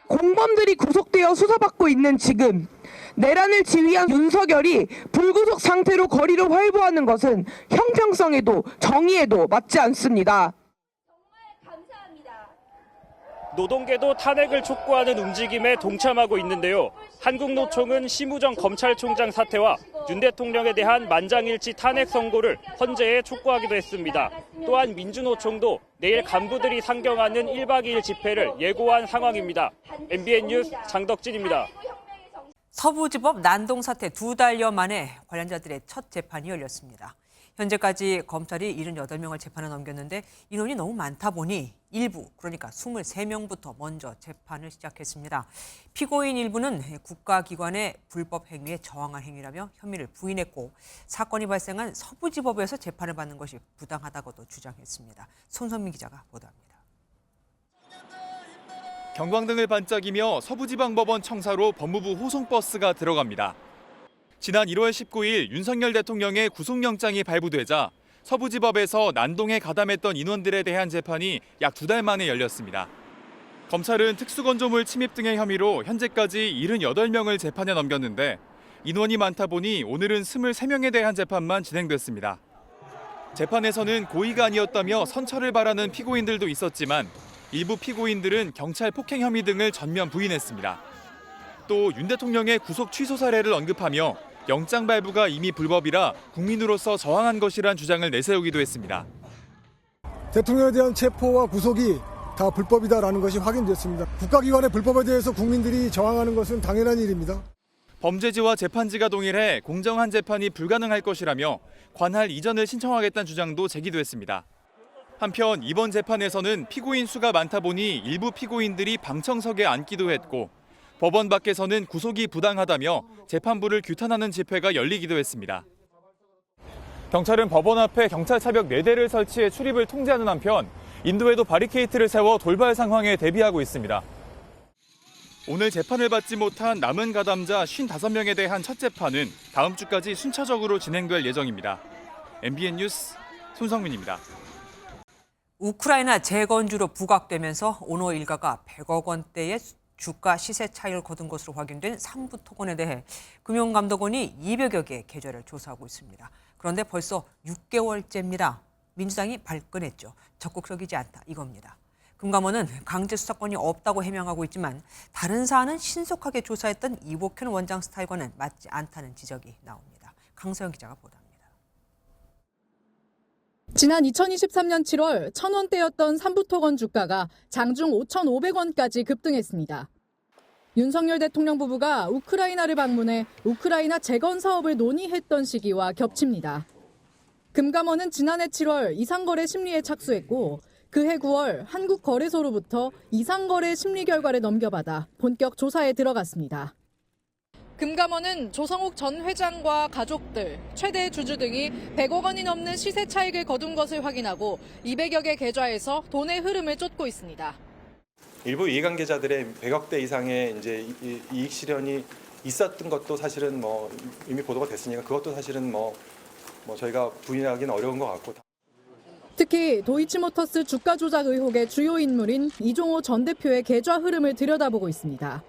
공범들이 구속되어 수사받고 있는 지금 내란을 지휘한 윤석열이 불구속 상태로 거리를 활보하는 것은 형평성에도 정의에도 맞지 않습니다.
노동계도 탄핵을 촉구하는 움직임에 동참하고 있는데요. 한국노총은 심우정 검찰총장 사퇴와 윤 대통령에 대한 만장일치 탄핵 선고를 헌재에 촉구하기도 했습니다. 또한 민주노총도 내일 간부들이 상경하는 1박 2일 집회를 예고한 상황입니다. MBN 뉴스 장덕진입니다.
서부지법 난동 사태 2달여 만에 관련자들의 첫 재판이 열렸습니다. 현재까지 검찰이 78명을 재판에 넘겼는데 인원이 너무 많다 보니 일부, 그러니까 23명부터 먼저 재판을 시작했습니다. 피고인 일부는 국가기관의 불법 행위에 저항한 행위라며 혐의를 부인했고 사건이 발생한 서부지법에서 재판을 받는 것이 부당하다고도 주장했습니다. 손선민 기자가 보도합니다.
경광등을 반짝이며 서부지방법원 청사로 법무부 호송버스가 들어갑니다. 지난 1월 19일 윤석열 대통령의 구속영장이 발부되자 서부지법에서 난동에 가담했던 인원들에 대한 재판이 약 2달 만에 열렸습니다. 검찰은 특수건조물 침입 등의 혐의로 현재까지 78명을 재판에 넘겼는데 인원이 많다 보니 오늘은 23명에 대한 재판만 진행됐습니다. 재판에서는 고의가 아니었다며 선처를 바라는 피고인들도 있었지만 일부 피고인들은 경찰 폭행 혐의 등을 전면 부인했습니다. 또 윤 대통령의 구속 취소 사례를 언급하며 영장 발부가 이미 불법이라 국민으로서 저항한 것이란 주장을 내세우기도 했습니다.
대통령에 대한 체포와 구속이 다 불법이다라는 것이 확인됐습니다. 국가기관의 불법에 대해서 국민들이 저항하는 것은 당연한 일입니다.
범죄지와 재판지가 동일해 공정한 재판이 불가능할 것이라며 관할 이전을 신청하겠다는 주장도 제기됐습니다. 한편 이번 재판에서는 피고인 수가 많다 보니 일부 피고인들이 방청석에 앉기도 했고 법원 밖에서는 구속이 부당하다며 재판부를 규탄하는 집회가 열리기도 했습니다. 경찰은 법원 앞에 경찰 차벽 4대를 설치해 출입을 통제하는 한편 인도에도 바리케이트를 세워 돌발 상황에 대비하고 있습니다. 오늘 재판을 받지 못한 남은 가담자 55명에 대한 첫 재판은 다음 주까지 순차적으로 진행될 예정입니다. MBN 뉴스 손성민입니다.
우크라이나 재건주로 부각되면서 오노 일가가 100억 원대의 주가 시세 차익을 거둔 것으로 확인된 삼부토건에 대해 금융감독원이 200여 개의 계좌를 조사하고 있습니다. 그런데 벌써 6개월째입니다. 민주당이 발끈했죠. 적극적이지 않다 이겁니다. 금감원은 강제 수사권이 없다고 해명하고 있지만 다른 사안은 신속하게 조사했던 이복현 원장 스타일과는 맞지 않다는 지적이 나옵니다. 강서영 기자가 보도합니다.
지난 2023년 7월 1,000원대였던 삼부토건 주가가 장중 5,500원까지 급등했습니다. 윤석열 대통령 부부가 우크라이나를 방문해 우크라이나 재건 사업을 논의했던 시기와 겹칩니다. 금감원은 지난해 7월 이상거래 심리에 착수했고 그해 9월 한국거래소로부터 이상거래 심리 결과를 넘겨받아 본격 조사에 들어갔습니다. 금감원은 조성욱 전 회장과 가족들, 최대 주주 등이 100억 원이 넘는 시세 차익을 거둔 것을 확인하고 200여 개 계좌에서 돈의 흐름을 쫓고 있습니다.
일부 이해관계자들의 100억대 이상의 이제 이익 실현이 있었던 것도 사실은 이미 보도가 됐으니까 그것도 사실은 저희가 부인하기는 어려운 것 같고.
특히 도이치모터스 주가 조작 의혹의 주요 인물인 이종호 전 대표의 계좌 흐름을 들여다보고 있습니다.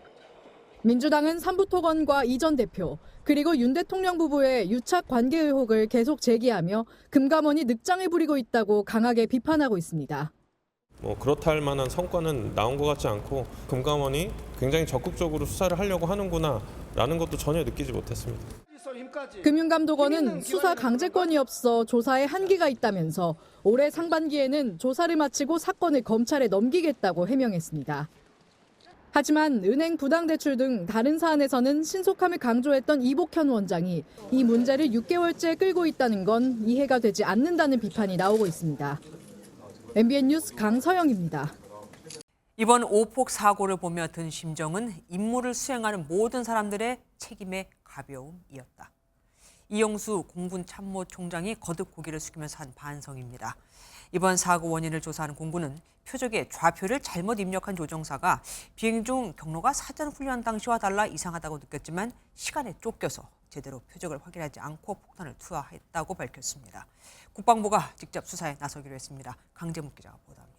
민주당은 삼부토건과 이 전 대표, 그리고 윤 대통령 부부의 유착 관계 의혹을 계속 제기하며 금감원이 늑장을 부리고 있다고 강하게 비판하고 있습니다.
그렇다 할 만한 성과는 나온 것 같지 않고 금감원이 굉장히 적극적으로 수사를 하려고 하는구나라는 것도 전혀 느끼지 못했습니다.
금융감독원은 수사 강제권이 없어 조사에 한계가 있다면서 올해 상반기에는 조사를 마치고 사건을 검찰에 넘기겠다고 해명했습니다. 하지만 은행 부당대출 등 다른 사안에서는 신속함을 강조했던 이복현 원장이 이 문제를 6개월째 끌고 있다는 건 이해가 되지 않는다는 비판이 나오고 있습니다. MBN 뉴스 강서영입니다.
이번 오폭 사고를 보며 든 심정은 임무를 수행하는 모든 사람들의 책임의 가벼움이었다. 이영수 공군 참모총장이 거듭 고개를 숙이면서 한 반성입니다. 이번 사고 원인을 조사하는 공군은 표적에 좌표를 잘못 입력한 조종사가 비행 중 경로가 사전 훈련 당시와 달라 이상하다고 느꼈지만 시간에 쫓겨서 제대로 표적을 확인하지 않고 폭탄을 투하했다고 밝혔습니다. 국방부가 직접 수사에 나서기로 했습니다. 강재묵 기자가 보도합니다.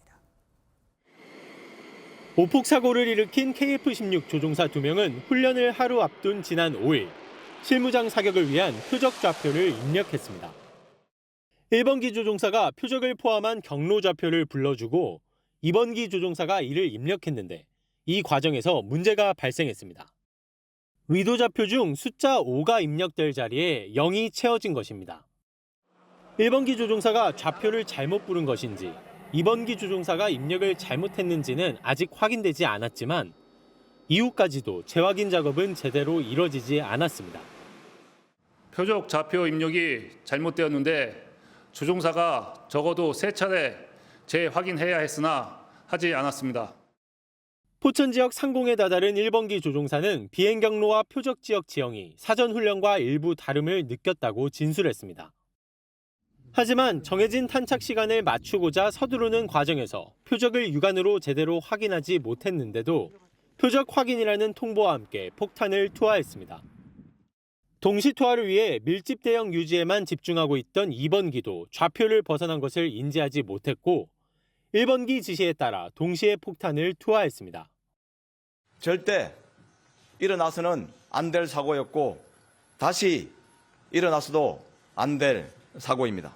오폭 사고를 일으킨 KF-16 조종사 2명은 훈련을 하루 앞둔 지난 5일 실무장 사격을 위한 표적 좌표를 입력했습니다. 1번기 조종사가 표적을 포함한 경로 좌표를 불러주고 2번기 조종사가 이를 입력했는데 이 과정에서 문제가 발생했습니다. 의도 좌표 중 숫자 5가 입력될 자리에 0이 채워진 것입니다. 1번기 조종사가 좌표를 잘못 부른 것인지 2번기 조종사가 입력을 잘못했는지는 아직 확인되지 않았지만
이후까지도 재확인 작업은 제대로 이뤄지지 않았습니다.
표적 좌표 입력이 잘못되었는데 조종사가 적어도 3차례 재확인해야 했으나 하지 않았습니다.
포천 지역 상공에 다다른 1번기 조종사는 비행 경로와 표적 지역 지형이 사전 훈련과 일부 다름을 느꼈다고 진술했습니다. 하지만 정해진 탄착 시간을 맞추고자 서두르는 과정에서 표적을 육안으로 제대로 확인하지 못했는데도 표적 확인이라는 통보와 함께 폭탄을 투하했습니다. 동시 투하를 위해 밀집 대형 유지에만 집중하고 있던 2번기도 좌표를 벗어난 것을 인지하지 못했고 1번기 지시에 따라 동시에 폭탄을 투하했습니다.
절대 일어나서는 안 될 사고였고 다시 일어나서도 안 될 사고입니다.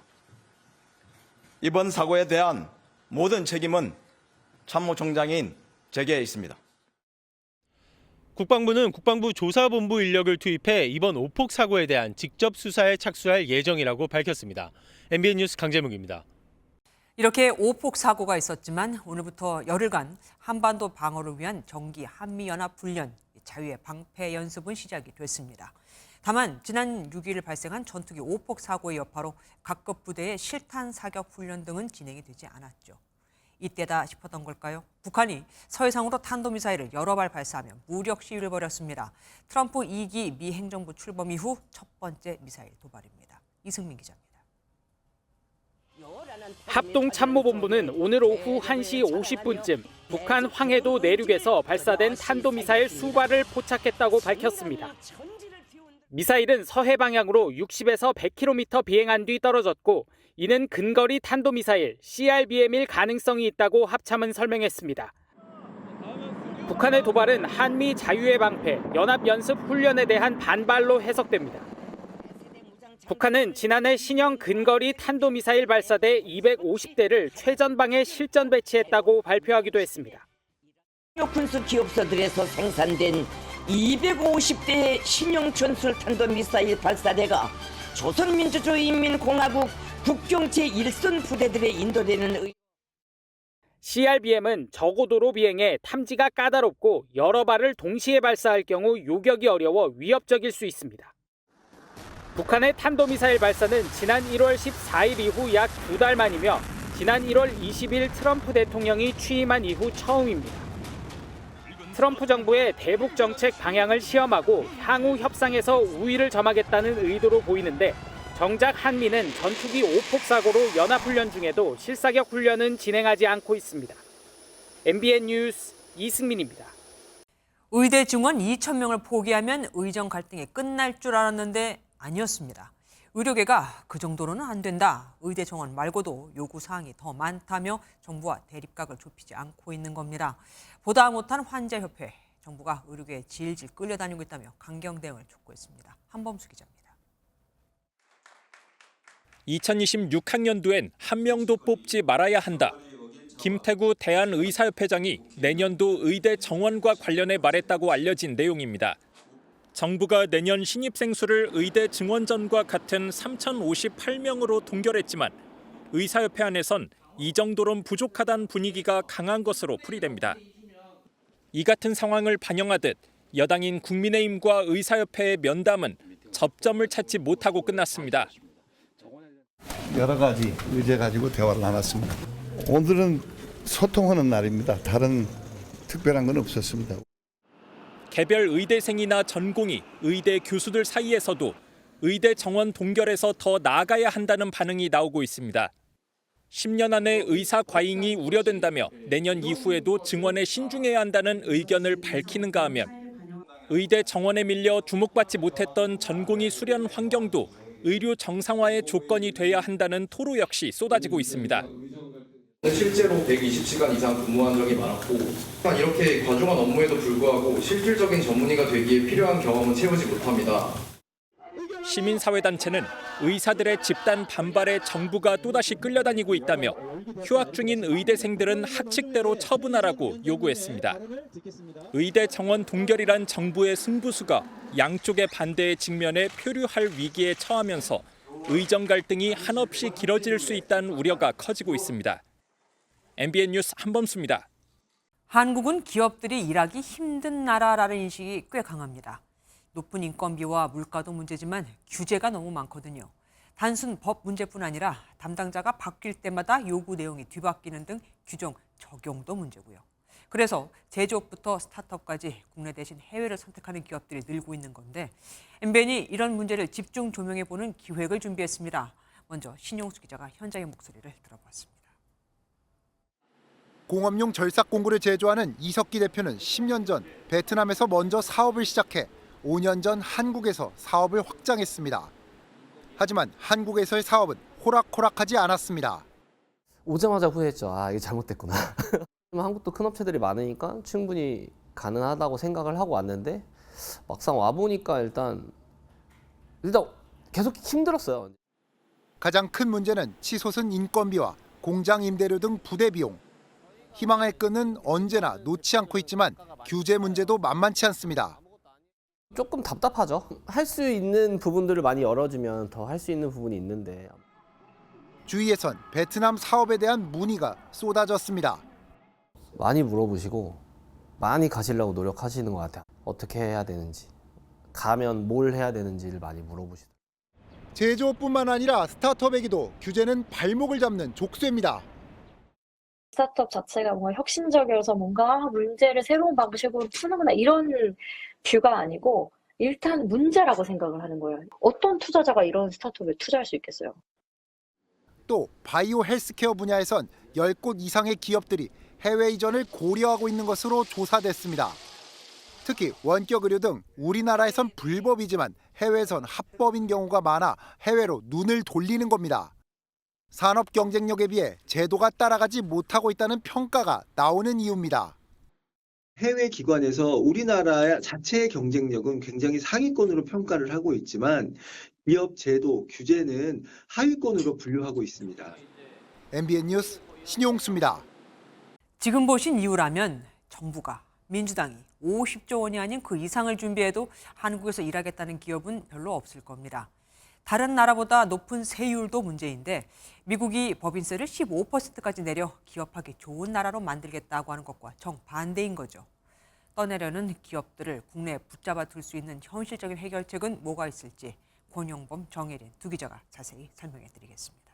이번 사고에 대한 모든 책임은 참모총장인 제게 있습니다.
국방부는 국방부 조사본부 인력을 투입해 이번 오폭 사고에 대한 직접 수사에 착수할 예정이라고 밝혔습니다. MBN 뉴스 강재묵입니다.
이렇게 오폭 사고가 있었지만 오늘부터 열흘간 한반도 방어를 위한 정기 한미연합훈련 자유의 방패 연습은 시작이 됐습니다. 다만 지난 6일 발생한 전투기 오폭 사고의 여파로 각급 부대의 실탄 사격 훈련 등은 진행이 되지 않았죠. 이때다 싶었던 걸까요? 북한이 서해상으로 탄도미사일을 여러 발 발사하며 무력 시위를 벌였습니다. 트럼프 2기 미 행정부 출범 이후 첫 번째 미사일 도발입니다. 이승민 기자입니다.
합동참모본부는 오늘 오후 1시 50분쯤 북한 황해도 내륙에서 발사된 탄도미사일 수발을 포착했다고 밝혔습니다. 미사일은 서해 방향으로 60에서 100km 비행한 뒤 떨어졌고 이는 근거리 탄도미사일 CRBM일 가능성이 있다고 합참은 설명했습니다. 북한의 도발은 한미 자유의 방패, 연합연습훈련에 대한 반발로 해석됩니다. 북한은 지난해 신형 근거리 탄도미사일 발사대 250대를 최전방에 실전 배치했다고 발표하기도 했습니다.
군수 기업소들에서 생산된 250대의 신형 전술 탄도미사일 발사대가 조선민주주의인민공화국 국경 제1선 부대들에 인도되는
CRBM은 저고도로 비행해 탐지가 까다롭고 여러 발을 동시에 발사할 경우 요격이 어려워 위협적일 수 있습니다. 북한의 탄도미사일 발사는 지난 1월 14일 이후 약 2달 만이며 지난 1월 20일 트럼프 대통령이 취임한 이후 처음입니다. 트럼프 정부의 대북 정책 방향을 시험하고 향후 협상에서 우위를 점하겠다는 의도로 보이는데 정작 한미는 전투기 오폭 사고로 연합훈련 중에도 실사격 훈련은 진행하지 않고 있습니다. MBN 뉴스 이승민입니다.
의대 증원 2,000명을 포기하면 의정 갈등이 끝날 줄 알았는데 아니었습니다. 의료계가 그 정도로는 안 된다. 의대 정원 말고도 요구사항이 더 많다며 정부와 대립각을 좁히지 않고 있는 겁니다. 보다 못한 환자협회, 정부가 의료계에 질질 끌려다니고 있다며 강경 대응을 촉구했습니다. 한범수 기자입니다.
2026학년도엔 한 명도 뽑지 말아야 한다. 김태구 대한의사협회장이 내년도 의대 정원과 관련해 말했다고 알려진 내용입니다. 정부가 내년 신입생 수를 의대 증원전과 같은 3,058명으로 동결했지만 의사협회 안에선 이 정도론 부족하다는 분위기가 강한 것으로 풀이됩니다. 이 같은 상황을 반영하듯 여당인 국민의힘과 의사협회의 면담은 접점을 찾지 못하고 끝났습니다.
여러 가지 의제 가지고 대화를 나눴습니다. 오늘은 소통하는 날입니다. 다른 특별한 건 없었습니다.
개별 의대생이나 전공의, 의대 교수들 사이에서도 의대 정원 동결에서 더 나아가야 한다는 반응이 나오고 있습니다. 10년 안에 의사 과잉이 우려된다며 내년 이후에도 증원에 신중해야 한다는 의견을 밝히는가 하면 의대 정원에 밀려 주목받지 못했던 전공의 수련 환경도 의료 정상화의 조건이 돼야 한다는 토로 역시 쏟아지고 있습니다.
실제로 120시간 이상 근무한 적이 많았고 이렇게 과중한 업무에도 불구하고 실질적인 전문의가 되기에 필요한 경험은 채우지 못합니다.
시민사회단체는 의사들의 집단 반발에 정부가 또다시 끌려다니고 있다며 휴학 중인 의대생들은 학칙대로 처분하라고 요구했습니다. 의대 정원 동결이란 정부의 승부수가 양쪽의 반대에 직면해 표류할 위기에 처하면서 의정 갈등이 한없이 길어질 수 있다는 우려가 커지고 있습니다. MBN 뉴스 한범수입니다.
한국은 기업들이 일하기 힘든 나라라는 인식이 꽤 강합니다. 높은 인건비와 물가도 문제지만 규제가 너무 많거든요. 단순 법 문제뿐 아니라 담당자가 바뀔 때마다 요구 내용이 뒤바뀌는 등 규정 적용도 문제고요. 그래서 제조업부터 스타트업까지 국내 대신 해외를 선택하는 기업들이 늘고 있는 건데 MBN이 이런 문제를 집중 조명해보는 기획을 준비했습니다. 먼저 신용수 기자가 현장의 목소리를 들어봤습니다.
공업용 절삭 공구를 제조하는 이석기 대표는 10년 전 베트남에서 먼저 사업을 시작해 5년 전 한국에서 사업을 확장했습니다. 하지만 한국에서의 사업은 호락호락하지 않았습니다.
오자마자 후회했죠. 아, 이게 잘못됐구나. 한국도 큰 업체들이 많으니까 충분히 가능하다고 생각을 하고 왔는데 막상 와보니까 일단 계속 힘들었어요.
가장 큰 문제는 치솟은 인건비와 공장 임대료 등 부대 비용. 희망의 끈은 언제나 놓지 않고 있지만 규제 문제도 만만치 않습니다.
조금 답답하죠. 할 수 있는 부분들을 많이 열어주면 더 할 수 있는 부분이 있는데.
주위에선 베트남 사업에 대한 문의가 쏟아졌습니다.
많이 물어보시고 많이 가시려고 노력하시는 것 같아요. 어떻게 해야 되는지, 가면 뭘 해야 되는지를 많이 물어보시더라고요.
제조업뿐만 아니라 스타트업에게도 규제는 발목을 잡는 족쇄입니다.
스타트업 자체가 뭔가 혁신적이어서 뭔가 문제를 새로운 방식으로 푸는구나 이런 뷰가 아니고 일단 문제라고 생각을 하는 거예요. 어떤 투자자가 이런 스타트업에 투자할 수 있겠어요?
또 바이오 헬스케어 분야에선 10곳 이상의 기업들이 해외 이전을 고려하고 있는 것으로 조사됐습니다. 특히 원격 의료 등 우리나라에선 불법이지만 해외에선 합법인 경우가 많아 해외로 눈을 돌리는 겁니다. 산업 경쟁력에 비해 제도가 따라가지 못하고 있다는 평가가 나오는 이유입니다.
해외 기관에서 우리나라 자체의 경쟁력은 굉장히 상위권으로 평가를 하고 있지만 기업 제도, 규제는 하위권으로 분류하고 있습니다.
MBN 뉴스 신용수입니다.
지금 보신 이유라면 정부가, 민주당이 50조 원이 아닌 그 이상을 준비해도 한국에서 일하겠다는 기업은 별로 없을 겁니다. 다른 나라보다 높은 세율도 문제인데 미국이 법인세를 15%까지 내려 기업하기 좋은 나라로 만들겠다고 하는 것과 정반대인 거죠. 떠내려는 기업들을 국내에 붙잡아 둘 수 있는 현실적인 해결책은 뭐가 있을지 권영범, 정혜린 두 기자가 자세히 설명해 드리겠습니다.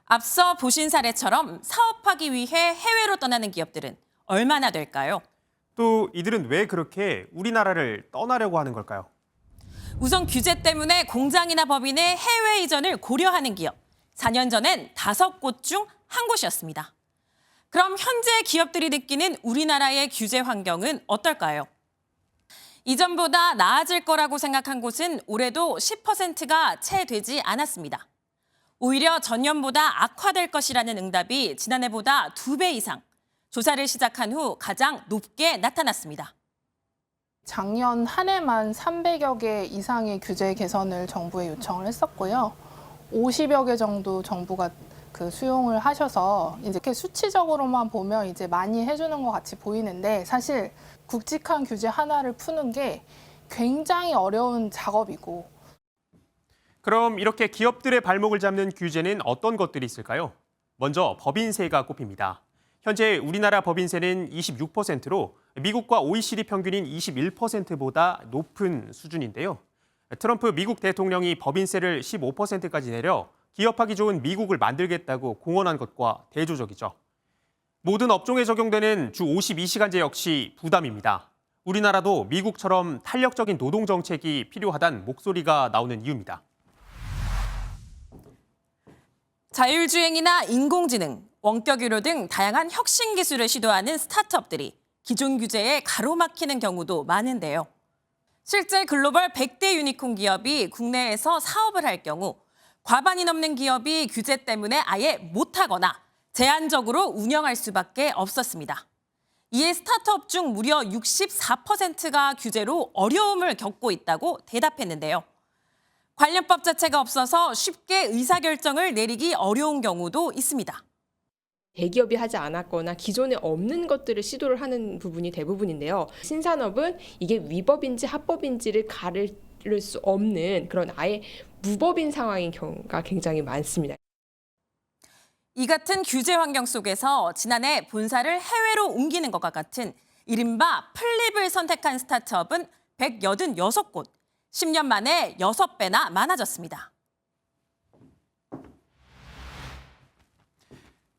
앞서 보신 사례처럼 사업하기 위해 해외로 떠나는 기업들은 얼마나 될까요?
또 이들은 왜 그렇게 우리나라를 떠나려고 하는 걸까요?
우선 규제 때문에 공장이나 법인의 해외 이전을 고려하는 기업. 4년 전엔 5곳 중 1곳이었습니다. 그럼 현재 기업들이 느끼는 우리나라의 규제 환경은 어떨까요? 이전보다 나아질 거라고 생각한 곳은 올해도 10%가 채 되지 않았습니다. 오히려 전년보다 악화될 것이라는 응답이 지난해보다 2배 이상, 조사를 시작한 후 가장 높게 나타났습니다.
작년 한 해만 300여 개 이상의 규제 개선을 정부에 요청을 했었고요. 50여 개 정도 정부가 수용을 하셔서 이렇게 수치적으로만 보면 이제 많이 해주는 것 같이 보이는데 사실 굵직한 규제 하나를 푸는 게 굉장히 어려운 작업이고.
그럼 이렇게 기업들의 발목을 잡는 규제는 어떤 것들이 있을까요? 먼저 법인세가 꼽힙니다. 현재 우리나라 법인세는 26%로 미국과 OECD 평균인 21%보다 높은 수준인데요. 트럼프 미국 대통령이 법인세를 15%까지 내려 기업하기 좋은 미국을 만들겠다고 공언한 것과 대조적이죠. 모든 업종에 적용되는 주 52시간제 역시 부담입니다. 우리나라도 미국처럼 탄력적인 노동 정책이 필요하다는 목소리가 나오는 이유입니다.
자율주행이나 인공지능, 원격 의료 등 다양한 혁신 기술을 시도하는 스타트업들이 기존 규제에 가로막히는 경우도 많은데요. 실제 글로벌 100대 유니콘 기업이 국내에서 사업을 할 경우 과반이 넘는 기업이 규제 때문에 아예 못하거나 제한적으로 운영할 수밖에 없었습니다. 이에 스타트업 중 무려 64%가 규제로 어려움을 겪고 있다고 대답했는데요. 관련법 자체가 없어서 쉽게 의사결정을 내리기 어려운 경우도 있습니다.
대기업이 하지 않았거나 기존에 없는 것들을 시도를 하는 부분이 대부분인데요. 신산업은 이게 위법인지 합법인지를 가릴 수 없는 그런 아예 무법인 상황인 경우가 굉장히 많습니다.
이 같은 규제 환경 속에서 지난해 본사를 해외로 옮기는 것과 같은 이른바 플립을 선택한 스타트업은 186곳, 10년 만에 6배나 많아졌습니다.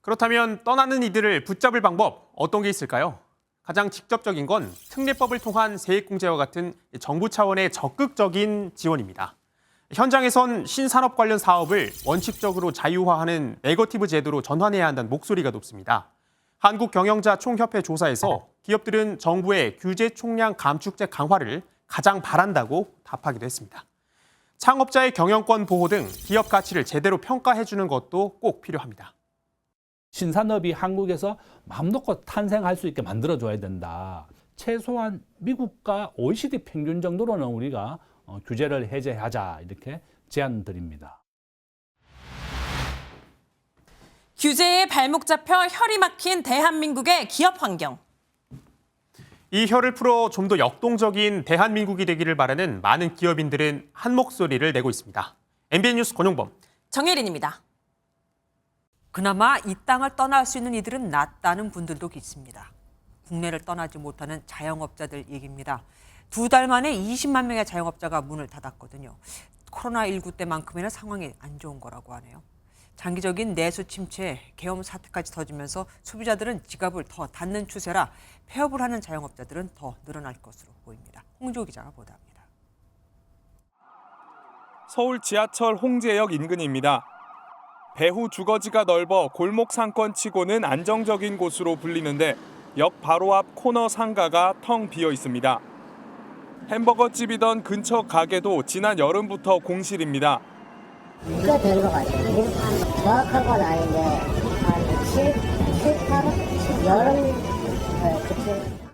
그렇다면 떠나는 이들을 붙잡을 방법 어떤 게 있을까요? 가장 직접적인 건 특례법을 통한 세액공제와 같은 정부 차원의 적극적인 지원입니다. 현장에선 신산업 관련 사업을 원칙적으로 자유화하는 네거티브 제도로 전환해야 한다는 목소리가 높습니다. 한국경영자총협회 조사에서 기업들은 정부의 규제 총량 감축제 강화를 가장 바란다고 답하기도 했습니다. 창업자의 경영권 보호 등 기업 가치를 제대로 평가해주는 것도 꼭 필요합니다.
신산업이 한국에서 마음 놓고 탄생할 수 있게 만들어줘야 된다. 최소한 미국과 OECD 평균 정도로는 우리가 규제를 해제하자 이렇게 제안드립니다.
규제에 발목 잡혀 혈이 막힌 대한민국의 기업 환경.
이 혈을 풀어 좀 더 역동적인 대한민국이 되기를 바라는 많은 기업인들은 한 목소리를 내고 있습니다. MBN 뉴스 권용범,
정혜린입니다.
그나마 이 땅을 떠날 수 있는 이들은 낫다는 분들도 있습니다. 국내를 떠나지 못하는 자영업자들 얘기입니다. 2달 만에 20만 명의 자영업자가 문을 닫았거든요. 코로나19 때만큼이나 상황이 안 좋은 거라고 하네요. 장기적인 내수 침체, 계엄 사태까지 터지면서 소비자들은 지갑을 더 닫는 추세라 폐업을 하는 자영업자들은 더 늘어날 것으로 보입니다. 홍지호 기자가 보도합니다.
서울 지하철 홍제역 인근입니다. 배후 주거지가 넓어 골목 상권치고는 안정적인 곳으로 불리는데 역 바로 앞 코너 상가가 텅 비어 있습니다. 햄버거집이던 근처 가게도 지난 여름부터 공실입니다.
꽤 된 것 같아요. 정확한 건 아닌데 한 7, 8월? 여름 그쯤.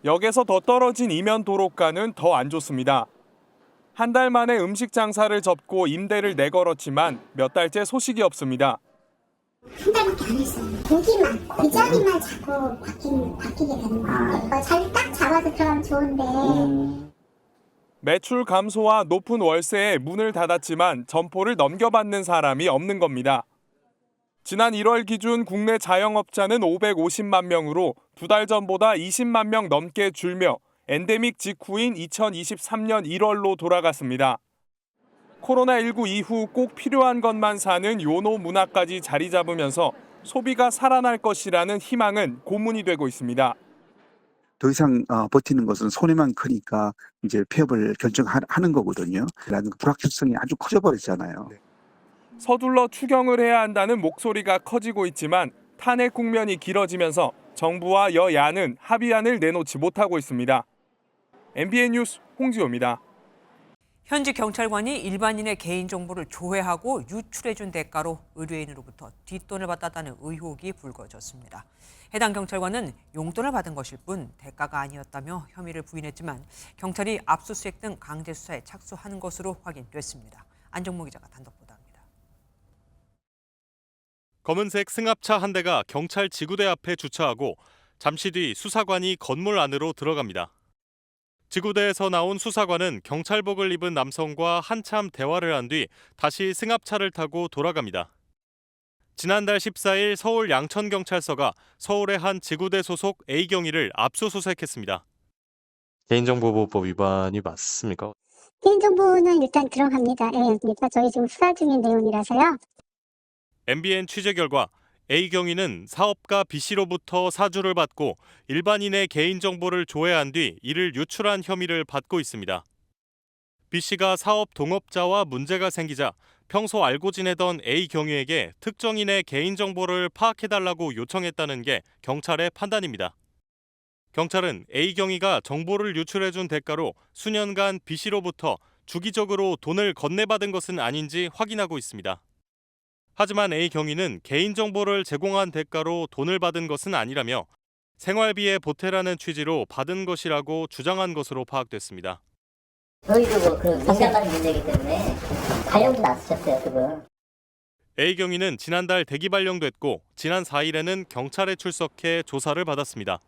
역에서 더 떨어진 이면 도로가는 더 안 좋습니다. 한 달 만에 음식 장사를 접고 임대를 내걸었지만 몇 달째 소식이 없습니다.
한 달밖에 안 했어요. 보기만, 그 자리만 자꾸 바뀌게 되는 거예요. 자리 딱 잡아서 들어가면 좋은데.
매출 감소와 높은 월세에 문을 닫았지만 점포를 넘겨받는 사람이 없는 겁니다. 지난 1월 기준 국내 자영업자는 550만 명으로 2달 전보다 20만 명 넘게 줄며 엔데믹 직후인 2023년 1월로 돌아갔습니다. 코로나19 이후 꼭 필요한 것만 사는 요노 문화까지 자리 잡으면서 소비가 살아날 것이라는 희망은 고문이 되고 있습니다.
더 이상 버티는 것은 손해만 크니까 이제 폐업을 결정하는 거거든요. 라는 불확실성이 아주 커져버렸잖아요.
서둘러 추경을 해야 한다는 목소리가 커지고 있지만 탄핵 국면이 길어지면서 정부와 여야는 합의안을 내놓지 못하고 있습니다. MBN 뉴스 홍지호입니다.
현지 경찰관이 일반인의 개인정보를 조회하고 유출해준 대가로 의뢰인으로부터 뒷돈을 받았다는 의혹이 불거졌습니다. 해당 경찰관은 용돈을 받은 것일 뿐 대가가 아니었다며 혐의를 부인했지만 경찰이 압수수색 등 강제 수사에 착수한 것으로 확인됐습니다. 안정모 기자가 단독 보도합니다.
검은색 승합차 한 대가 경찰 지구대 앞에 주차하고 잠시 뒤 수사관이 건물 안으로 들어갑니다. 지구대에서 나온 수사관은 경찰복을 입은 남성과 한참 대화를 한 뒤 다시 승합차를 타고 돌아갑니다. 지난달 14일 서울 양천경찰서가 서울의 한 지구대 소속 A경위를 압수수색했습니다.
개인정보보호법 위반이 맞습니까?
개인정보는 일단 들어갑니다. 그러니까 저희 지금 수사 중인 내용이라서요.
MBN 취재 결과 A경위는 사업가 B씨로부터 사주를 받고 일반인의 개인정보를 조회한 뒤 이를 유출한 혐의를 받고 있습니다. B씨가 사업 동업자와 문제가 생기자 평소 알고 지내던 A경위에게 특정인의 개인정보를 파악해달라고 요청했다는 게 경찰의 판단입니다. 경찰은 A경위가 정보를 유출해준 대가로 수년간 B씨로부터 주기적으로 돈을 건네받은 것은 아닌지 확인하고 있습니다. 하지만 A경위는 개인정보를 제공한 대가로 돈을 받은 것은 아니라며 생활비에 보태라는 취지로 받은 것이라고 주장한 것으로 파악됐습니다.
저희도 그 민감한 문제이기 때문에 발령도 났었어요, 그거.
A경위는 지난달 대기 발령됐고 지난 4일에는 경찰에 출석해 조사를 받았습니다.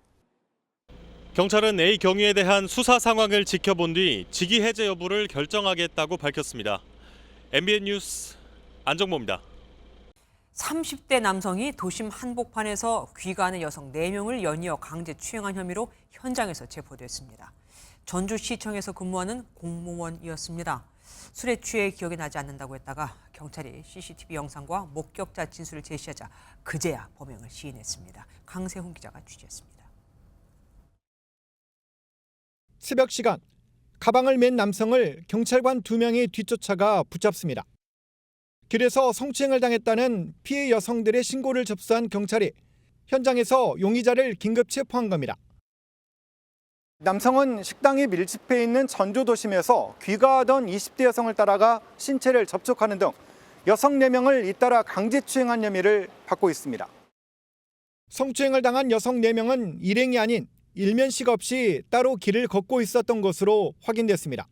경찰은 A경위에 대한 수사 상황을 지켜본 뒤 직위 해제 여부를 결정하겠다고 밝혔습니다. MBN 뉴스 안정모입니다.
30대 남성이 도심 한복판에서 귀가하는 여성 4명을 연이어 강제 추행한 혐의로 현장에서 체포됐습니다. 전주시청에서 근무하는 공무원이었습니다. 술에 취해 기억이 나지 않는다고 했다가 경찰이 CCTV 영상과 목격자 진술을 제시하자 그제야 범행을 시인했습니다. 강세훈 기자가 취재했습니다.
새벽 시간, 가방을 맨 남성을 경찰관 2명이 뒤쫓아가 붙잡습니다. 길에서 성추행을 당했다는 피해 여성들의 신고를 접수한 경찰이 현장에서 용의자를 긴급 체포한 겁니다. 남성은 식당이 밀집해 있는 전주도심에서 귀가하던 20대 여성을 따라가 신체를 접촉하는 등 여성 4명을 잇따라 강제추행한 혐의를 받고 있습니다. 성추행을 당한 여성 4명은 일행이 아닌 일면식 없이 따로 길을 걷고 있었던 것으로 확인됐습니다.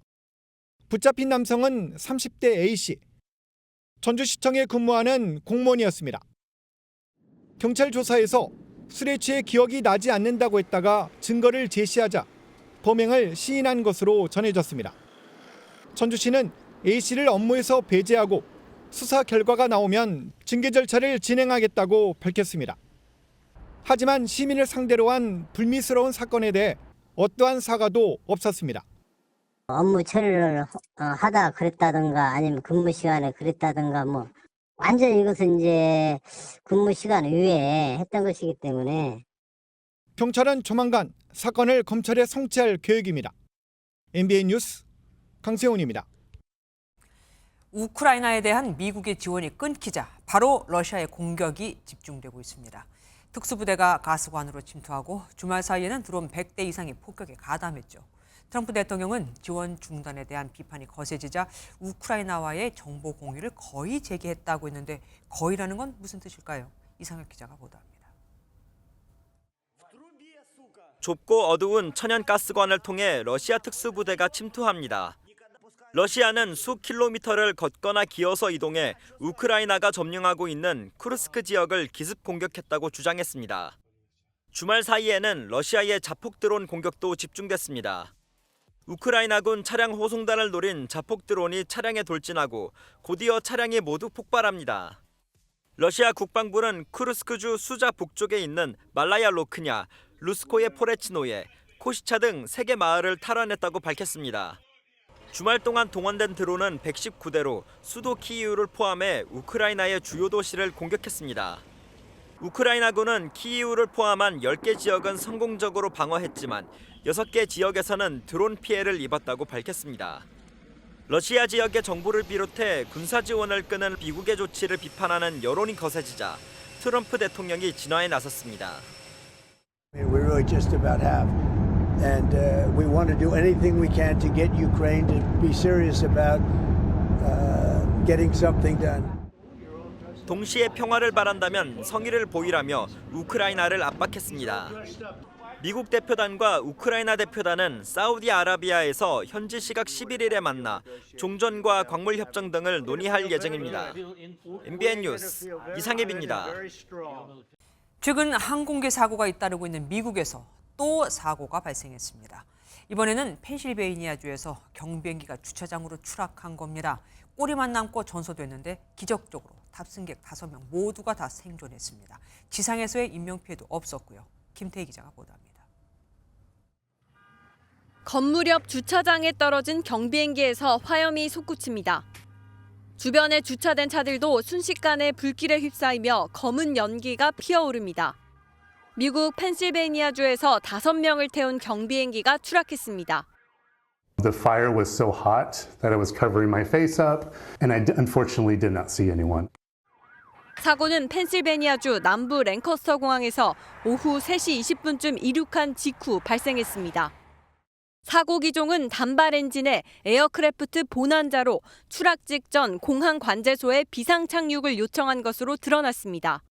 붙잡힌 남성은 30대 A씨, 전주시청에 근무하는 공무원이었습니다. 경찰 조사에서 술에 취해 기억이 나지 않는다고 했다가 증거를 제시하자 범행을 시인한 것으로 전해졌습니다. 전주시는 A씨를 업무에서 배제하고 수사 결과가 나오면 징계 절차를 진행하겠다고 밝혔습니다. 하지만 시민을 상대로 한 불미스러운 사건에 대해 어떠한 사과도 없었습니다.
업무 처리를 하다 그랬다든가 아니면 근무 시간에 그랬다든가 뭐 완전히 이것은 이제 근무 시간 이외에 했던 것이기 때문에
경찰은 조만간 사건을 검찰에 송치할 계획입니다. MBN 뉴스 강세훈입니다.
우크라이나에 대한 미국의 지원이 끊기자 바로 러시아의 공격이 집중되고 있습니다. 특수부대가 가스관으로 침투하고 주말 사이에는 드론 100대 이상이 폭격에 가담했죠. 트럼프 대통령은 지원 중단에 대한 비판이 거세지자 우크라이나와의 정보 공유를 거의 재개했다고 했는데 거의라는 건 무슨 뜻일까요? 이상혁 기자가 보도합니다.
좁고 어두운 천연가스관을 통해 러시아 특수부대가 침투합니다. 러시아는 수 킬로미터를 걷거나 기어서 이동해 우크라이나가 점령하고 있는 쿠르스크 지역을 기습 공격했다고 주장했습니다. 주말 사이에는 러시아의 자폭 드론 공격도 집중됐습니다. 우크라이나군 차량 호송단을 노린 자폭 드론이 차량에 돌진하고 곧이어 차량이 모두 폭발합니다. 러시아 국방부는 쿠르스크주 수자 북쪽에 있는 말라야 로크냐, 루스코예 포레치노예, 코시차 등 3개 마을을 탈환했다고 밝혔습니다. 주말 동안 동원된 드론은 119대로 수도 키이우를 포함해 우크라이나의 주요 도시를 공격했습니다. 우크라이나군은 키이우를 포함한 10개 지역은 성공적으로 방어했지만 6개 지역에서는 드론 피해를 입었다고 밝혔습니다. 러시아 지역의 정부를 비롯해 군사 지원을 끄는 미국의 조치를 비판하는 여론이 거세지자 트럼프 대통령이 진화에 나섰습니다.
We're really just about half, and we want to do anything we can to get Ukraine to be serious about getting something done.
동시에 평화를 바란다면 성의를 보이라며 우크라이나를 압박했습니다. 미국 대표단과 우크라이나 대표단은 사우디아라비아에서 현지 시각 11일에 만나 종전과 광물 협정 등을 논의할 예정입니다. MBN 뉴스 이상엽입니다.
최근 항공기 사고가 잇따르고 있는 미국에서 또 사고가 발생했습니다. 이번에는 펜실베이니아주에서 경비행기가 주차장으로 추락한 겁니다. 꼬리만 남고 전소됐는데 기적적으로 탑승객 5명 모두가 다 생존했습니다. 지상에서의 인명피해도 없었고요. 김태희 기자가 보도합니다.
건물 옆 주차장에 떨어진 경비행기에서 화염이 솟구칩니다. 주변에 주차된 차들도 순식간에 불길에 휩싸이며 검은 연기가 피어오릅니다. 미국 펜실베이니아주에서 5명을 태운 경비행기가 추락했습니다.
The fire was so hot that it was covering my face up, and I unfortunately did not see anyone.
사고는 펜실베이니아주 남부 랭커스터 공항에서 오후 3시 20분쯤 이륙한 직후 발생했습니다. 사고 기종은 단발 엔진의 에어크래프트 본환자로 추락 직전 공항 관제소에 비상 착륙을 요청한 것으로 드러났습니다.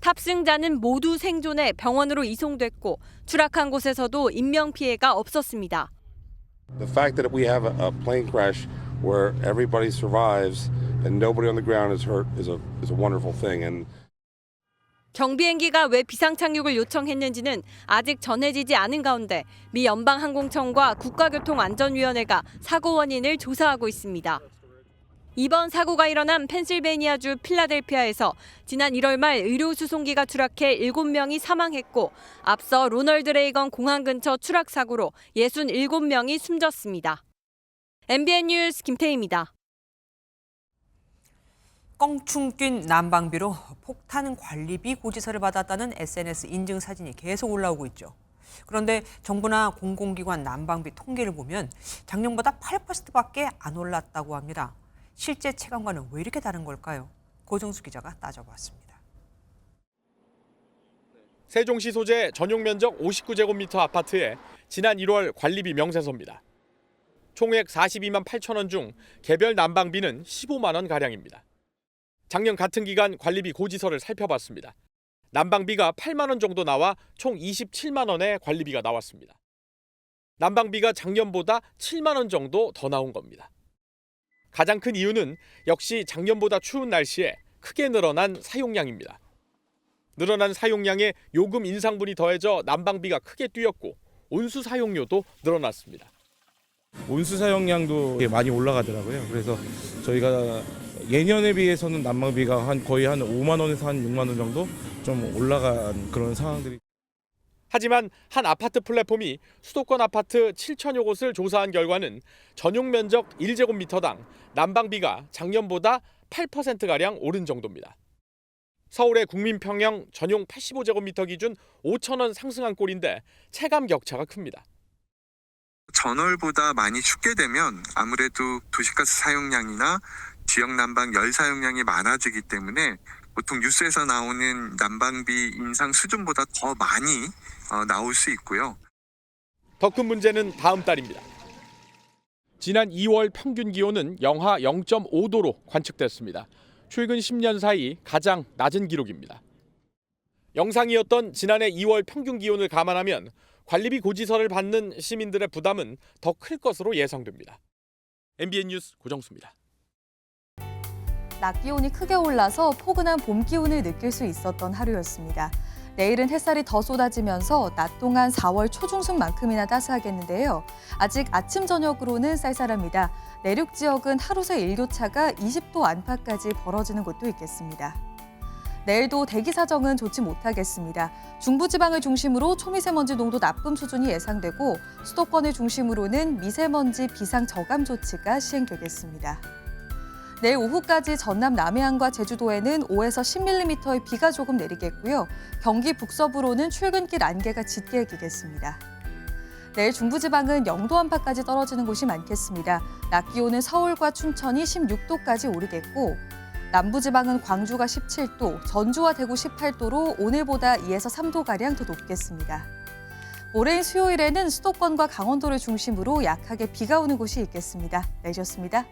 탑승자는 모두 생존해 병원으로 이송됐고 추락한 곳에서도 인명 피해가 없었습니다.
The fact that we have a plane crash where everybody survives and nobody on the ground is hurt is a wonderful thing. And
경비행기가 왜 비상 착륙을 요청했는지는 아직 전해지지 않은 가운데 미 연방항공청과 국가교통안전위원회가 사고 원인을 조사하고 있습니다. 이번 사고가 일어난 펜실베니아주 필라델피아에서 지난 1월 말 의료 수송기가 추락해 7명이 사망했고 앞서 로널드 레이건 공항 근처 추락 사고로 67명이 숨졌습니다. MBN 뉴스 김태희입니다.
껑충 뛴 난방비로 폭탄 관리비 고지서를 받았다는 SNS 인증 사진이 계속 올라오고 있죠. 그런데 정부나 공공기관 난방비 통계를 보면 작년보다 8%밖에 안 올랐다고 합니다. 실제 체감과는 왜 이렇게 다른 걸까요? 고정수 기자가 따져봤습니다.
세종시 소재 전용 면적 59제곱미터 아파트에 지난 1월 관리비 명세서입니다. 총액 42만 8천 원 중 개별 난방비는 15만 원 가량입니다. 작년 같은 기간 관리비 고지서를 살펴봤습니다. 난방비가 8만 원 정도 나와 총 27만 원의 관리비가 나왔습니다. 난방비가 작년보다 7만 원 정도 더 나온 겁니다. 가장 큰 이유는 역시 작년보다 추운 날씨에 크게 늘어난 사용량입니다. 늘어난 사용량에 요금 인상분이 더해져 난방비가 크게 뛰었고 온수 사용료도 늘어났습니다.
온수 사용량도 많이 올라가더라고요. 그래서 저희가 예년에 비해서는 난방비가 거의 한 5만 원에서 한 6만 원 정도 좀 올라간 그런 상황들이.
하지만 한 아파트 플랫폼이 수도권 아파트 7천여 곳을 조사한 결과는 전용 면적 1제곱미터당 난방비가 작년보다 8%가량 오른 정도입니다. 서울의 국민평형 전용 85제곱미터 기준 5천 원 상승한 꼴인데 체감 격차가 큽니다.
전월보다 많이 춥게 되면 아무래도 도시가스 사용량이나 지역 난방 열 사용량이 많아지기 때문에 보통 뉴스에서 나오는 난방비 인상 수준보다 더 많이 나올 수 있고요.
더 큰 문제는 다음 달입니다. 지난 2월 평균 기온은 영하 0.5도로 관측됐습니다. 최근 10년 사이 가장 낮은 기록입니다. 영상이었던 지난해 2월 평균 기온을 감안하면 관리비 고지서를 받는 시민들의 부담은 더 클 것으로 예상됩니다. MBN 뉴스 고정수입니다.
낮 기온이 크게 올라서 포근한 봄 기온을 느낄 수 있었던 하루였습니다. 내일은 햇살이 더 쏟아지면서 낮 동안 4월 초중순만큼이나 따스하겠는데요. 아직 아침 저녁으로는 쌀쌀합니다. 내륙 지역은 하루 새 일교차가 20도 안팎까지 벌어지는 곳도 있겠습니다. 내일도 대기 사정은 좋지 못하겠습니다. 중부지방을 중심으로 초미세먼지 농도 나쁨 수준이 예상되고 수도권을 중심으로는 미세먼지 비상 저감 조치가 시행되겠습니다. 내일 오후까지 전남 남해안과 제주도에는 5에서 10mm의 비가 조금 내리겠고요. 경기 북서부로는 출근길 안개가 짙게 끼겠습니다. 내일 중부지방은 0도 안팎까지 떨어지는 곳이 많겠습니다. 낮 기온은 서울과 춘천이 16도까지 오르겠고 남부지방은 광주가 17도, 전주와 대구 18도로 오늘보다 2에서 3도가량 더 높겠습니다. 모레인 수요일에는 수도권과 강원도를 중심으로 약하게 비가 오는 곳이 있겠습니다. 내셨습니다.